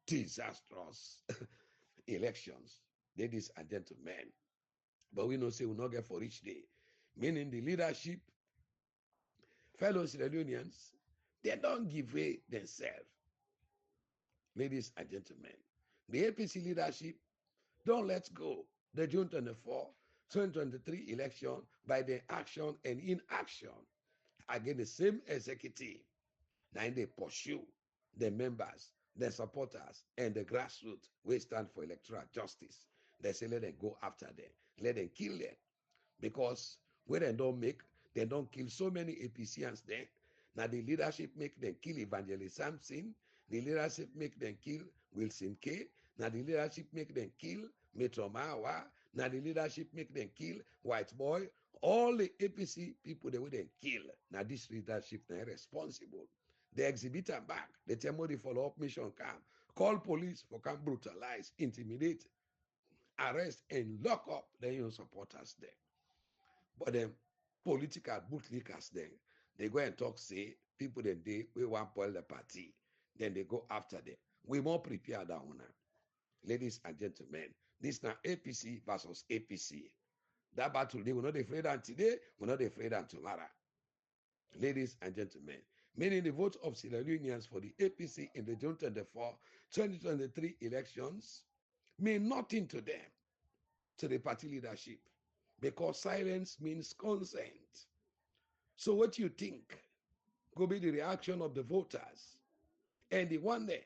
disastrous elections, ladies and gentlemen. But we know say we'll not get for each day. Meaning the leadership, fellow Sierra Leoneans, they don't give way themselves. Ladies and gentlemen, the APC leadership don't let go the June 24, 2023 election by their action and inaction against the same executive. Now they pursue the members, the supporters, and the grassroots we stand for electoral justice. They say let them go after them, let them kill them. Because when they don't kill so many APCians there. Now the leadership make them kill Evangelist Sampson. The leadership make them kill Wilson K. Now the leadership make them kill Metro Mawa. Now the leadership make them kill White Boy. All the APC people they will then kill. Now this leadership they are responsible. They exhibit them back. They tell me the follow-up mission come. Call police for come brutalize, intimidate, arrest, and lock up the young supporters there. But then political bootlickers then, they go and talk, say, people then we want to spoil the party. Then they go after them. We more prepared that one. Ladies and gentlemen, this now APC versus APC. That battle, they were not afraid of today, we're not afraid of tomorrow. ladies and gentlemen, meaning the vote of Sierra Leoneans for the APC in the June 24, 2023 elections mean nothing to them, to the party leadership, because silence means consent. So what you think could be the reaction of the voters and the one day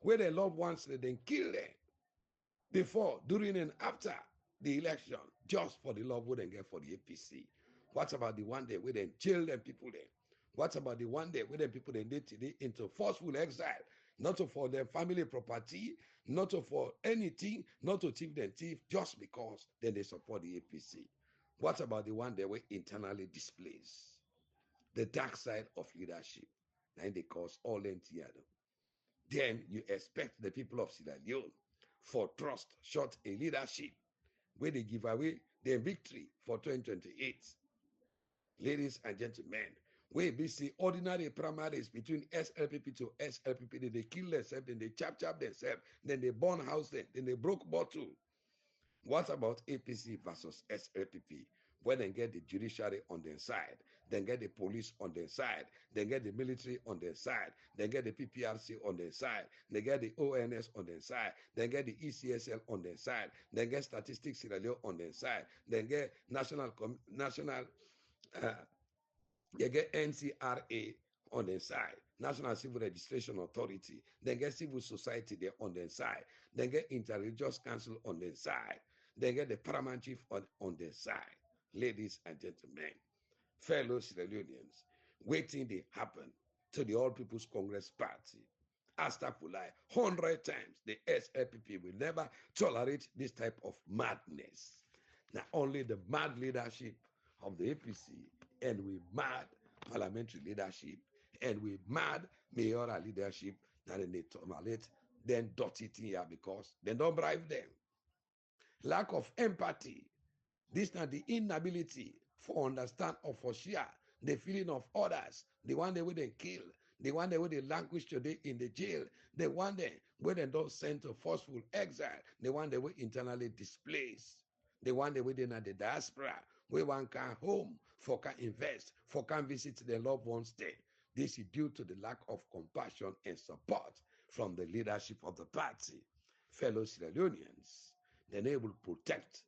where their loved ones they then kill them before, during, and after the election, just for the love we then get for the APC? What about the one day where they jail them people there? What about the one day where the people then did today into forceful exile, not for their family property, not for anything, not to thief them thief, just because then they support the APC? What about the one day where internally displaced? The dark side of leadership. And they cause all entire. Then you expect the people of Sierra Leone for trust, short a leadership where they give away their victory for 2028. Ladies and gentlemen, where we see ordinary primaries between SLPP to SLPP, they kill themselves, then they chop themselves, then they burn house, then they broke bottle. What about APC versus SLPP? When they get the judiciary on their side, then get the police on their side, then get the military on their side, then get the PPRC on their side, they get the ONS on their side, then get the ECSL on their side, then get Statistics Sierra Leone on their side, then get they get NCRA on their side, National Civil Registration Authority, then get civil society there on their side, then get Interreligious Council on their side, then get the Paramount Chief on their side. Ladies and gentlemen, fellow Sierra Leoneans, waiting they happen to the All People's Congress Party. Astagfirullah, 100 times the SLPP will never tolerate this type of madness. Not only the mad leadership of the APC, and we mad parliamentary leadership, and we mad mayoral leadership, that they tolerate then dirty thing here because they don't bribe them. Lack of empathy. This is not the inability for understand or for share the feeling of others, the one that they kill, the one that they languish today in the jail, the one that where they don't send to forceful exile, the one that we internally displaced, the one that we in the diaspora, we one can home, for can invest, for can visit their loved ones there. This is due to the lack of compassion and support from the leadership of the party. Fellow Sierra Leoneans, they're able to protect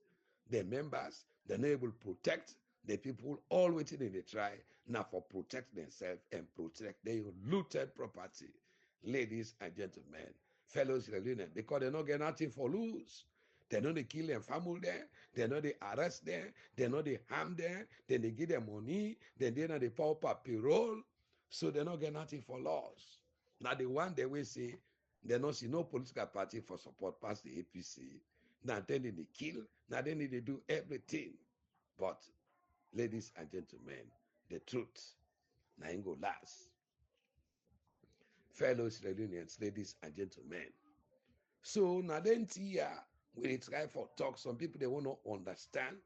their members, they're able to protect the people all waiting in the trial, now for protect themselves and protect their looted property. Ladies and gentlemen, fellow Sierra Leoneans, because they don't get nothing for lose. They know they kill their family there, they know they arrest them, they know they harm them, then they give them money, then they know they pay up payroll, so they don't get nothing for loss. Now the one they will say, they don't see no political party for support past the APC. Now then they kill, now then they do everything. But ladies and gentlemen, the truth now ain't go last. Fellow Sierra Leoneans, ladies and gentlemen. So now then here we try for talk. Some people they want to understand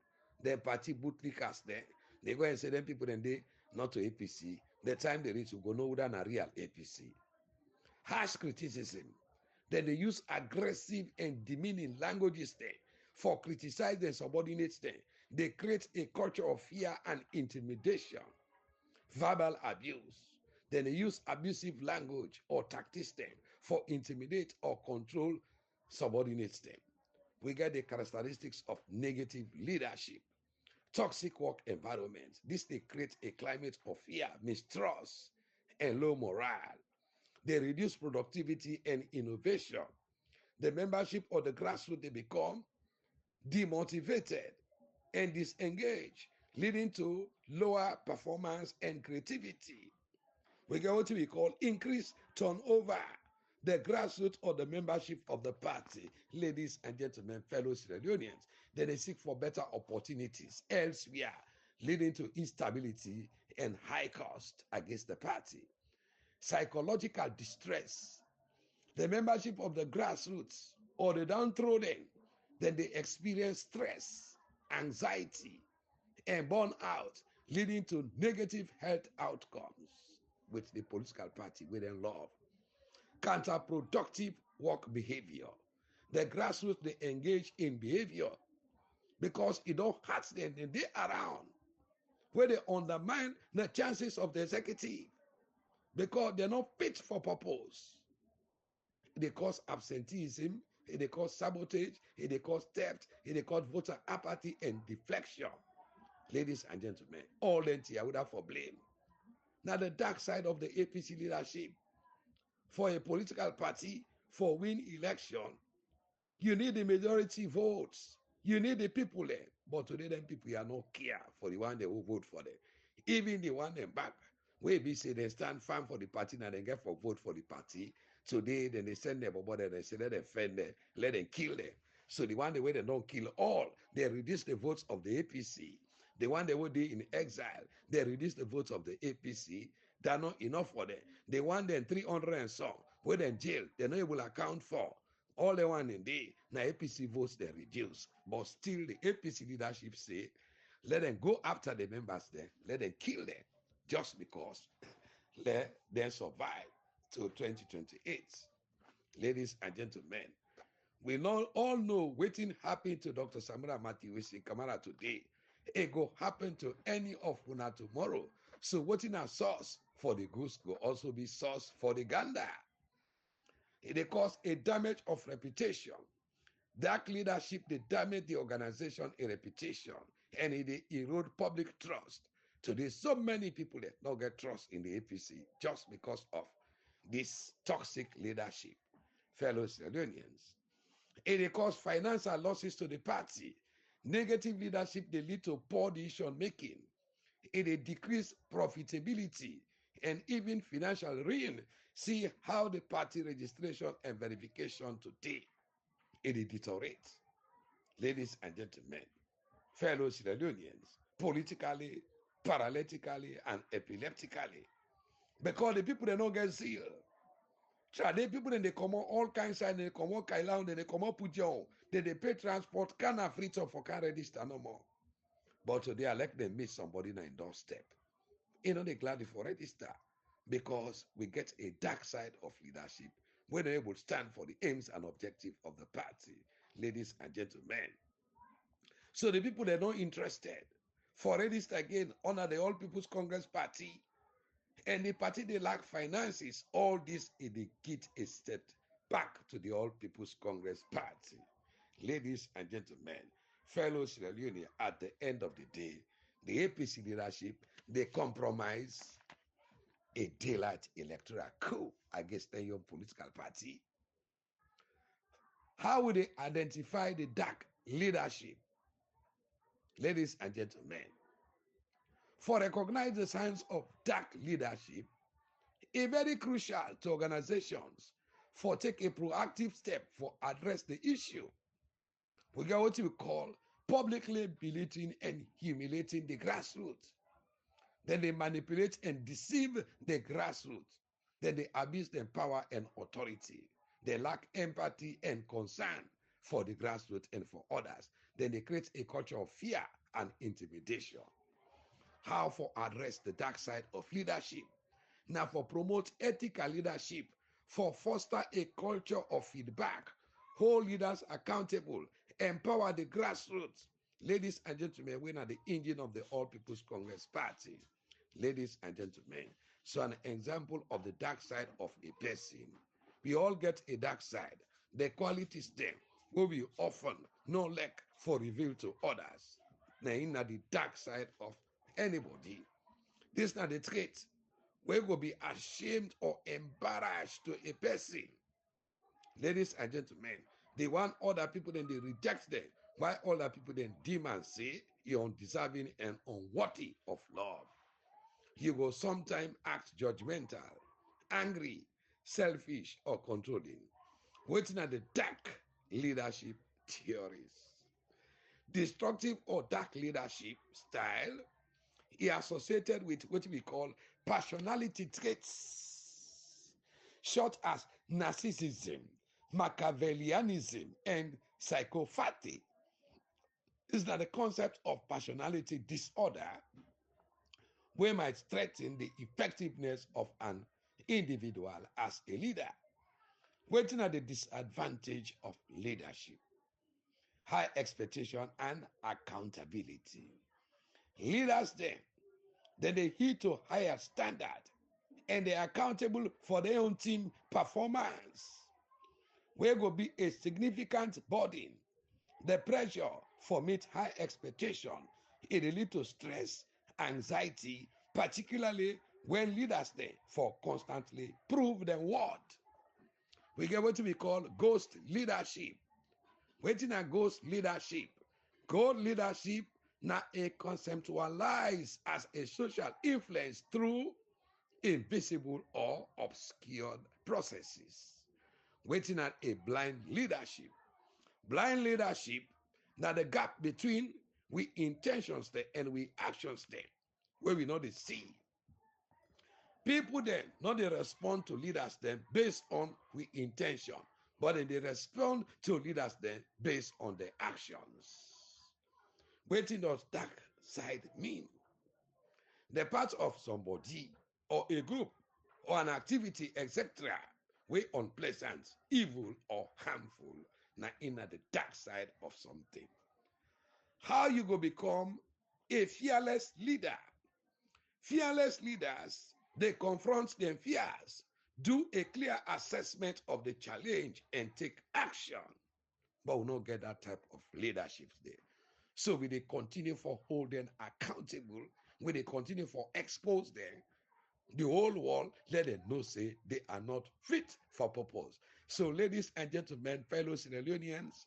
their party bootlickers there. They go and say them people then they not to APC. The time they reach to go know than a real APC. Harsh criticism. Then they use aggressive and demeaning languages there for criticizing and subordinates them. They create a culture of fear and intimidation, verbal abuse. Then they use abusive language or tactics them for intimidate or control subordinates them. We get the characteristics of negative leadership, toxic work environments. This they create a climate of fear, mistrust, and low morale. They reduce productivity and innovation. The membership of the grassroots they become demotivated and disengaged, leading to lower performance and creativity. We get what we call increased turnover. The grassroots or the membership of the party, ladies and gentlemen, fellow Sierra Leoneans, then they seek for better opportunities elsewhere, leading to instability and high cost against the party. Psychological distress. The membership of the grassroots or the downtrodden, then they experience stress, anxiety, and burnout, leading to negative health outcomes with the political party we then love. Counterproductive work behavior. The grassroots they engage in behavior because it don't hurt them and they around. where they undermine the chances of the executive because they're not fit for purpose. They cause absenteeism, they cause sabotage, they cause theft, they cause voter apathy and deflection. Ladies and gentlemen, all I would have for blame. Now the dark side of the APC leadership for a political party for win election, you need the majority votes. You need the people there. But today, them people are not care for the one they will vote for them. Even the one them back, where we say they stand firm for the party and they get for vote for the party. Today, then they send them about them, they say let them fend them, let them kill them. So the one the way they don't kill all, they reduce the votes of the APC. The one they would be in exile, they reduce the votes of the APC. They're not enough for them. They want them 300 and so, where they jail, they're not able to account for. All they want in day, now APC votes they reduce. But still the APC leadership say, let them go after the members there, let them kill them, just because let them survive till 2028. Ladies and gentlemen, we all know what happened to Dr. Samira Matiwisi Kamara today. It go happen to any of una tomorrow. So what in a source for the goose will also be source for the gander. It cause a damage of reputation. Dark leadership, they damage the organization a reputation, and it erode public trust. Today, so many people that don't get trust in the APC just because of this toxic leadership. Fellow Sierra-Leoneans, it cause financial losses to the party. Negative leadership, they lead to poor decision making. It decrease profitability and even financial ruin. See how the party registration and verification today, it deteriorates. Ladies and gentlemen, fellow Sierra Leoneans, politically, paralytically, and epileptically, because the people they don't get zeal. The people then they come on all kinds of, they come on Kailan, then they come on Pujon, then they pay transport, can't have free to for can register no more. But today I like them meet somebody in a doorstep. You know, they gladly for register because we get a dark side of leadership when they will stand for the aims and objective of the party, ladies and gentlemen. So the people they're not interested for register again under the All People's Congress Party, and the party they lack finances. All this is the kit is set back to the All People's Congress Party, ladies and gentlemen, fellow Sierra Leone. At the end of the day, the APC leadership they compromise a daylight electoral coup against the young political party. How will they identify the dark leadership? Ladies and gentlemen, for recognize the signs of dark leadership, a very crucial to organizations for take a proactive step for address the issue. We get what we call publicly belittling and humiliating the grassroots. Then they manipulate and deceive the grassroots. Then they abuse their power and authority. They lack empathy and concern for the grassroots and for others. Then they create a culture of fear and intimidation. How for address the dark side of leadership? Now for promote ethical leadership, for foster a culture of feedback, hold leaders accountable, empower the grassroots. Ladies and gentlemen, we are the engine of the All People's Congress Party. Ladies and gentlemen, so an example of the dark side of a person. We all get a dark side. The qualities there will be often no lack for reveal to others. Now in the dark side of anybody. This is not the trait. We will be ashamed or embarrassed to a person. Ladies and gentlemen, they want other people, then they reject them. Why other people then deem and say you're undeserving and unworthy of love. You will sometimes act judgmental, angry, selfish, or controlling. Waiting at the dark leadership theories. Destructive or dark leadership style is associated with what we call personality traits, such as narcissism, Machiavellianism, and psychopathy. This is not the concept of personality disorder, where might threaten the effectiveness of an individual as a leader, waiting at the disadvantage of leadership, high expectation and accountability. Leaders then then they hit to higher standard, and they are accountable for their own team performance. Where will be a significant burden. The pressure for meet high expectation, it will lead to stress, anxiety, particularly when leaders there for constantly prove the word. We get what we call ghost leadership. Waiting a ghost leadership. Ghost leadership now a conceptualized as a social influence through invisible or obscured processes. Waiting at a blind leadership. Blind leadership, now the gap between we intentions there and we actions there, where we know the see. People then not they respond to leaders then based on we intention, but then they respond to leaders then based on their actions. Waiting does dark side mean? The part of somebody or a group or an activity, etc., way unpleasant, evil, or harmful, now in the dark side of something. How you go become a fearless leader? Fearless leaders, they confront their fears, do a clear assessment of the challenge, and take action. But we don't get that type of leadership there. So we they continue for holding accountable, we they continue for expose them. The whole world let them know say they are not fit for purpose. So, ladies and gentlemen, fellow Sierra Leoneans,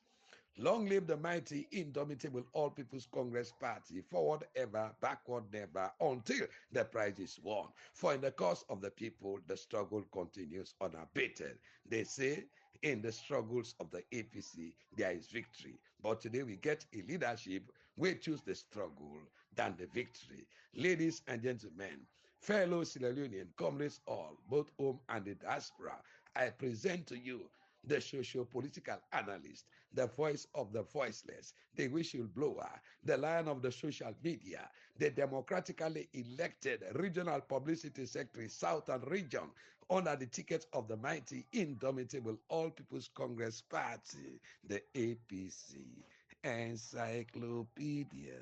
long live the mighty, indomitable All People's Congress Party, forward ever, backward never, until the prize is won. For in the cause of the people, the struggle continues unabated. They say, in the struggles of the APC, there is victory. But today we get a leadership, we choose the struggle than the victory. Ladies and gentlemen, fellow Sierra Leonean, comrades all, both home and the diaspora, I present to you the socio-political analyst, the voice of the voiceless, the whistleblower, the lion of the social media, the democratically elected regional publicity secretary, Southern Region, under the ticket of the mighty, indomitable All People's Congress Party, the APC Encyclopeadia.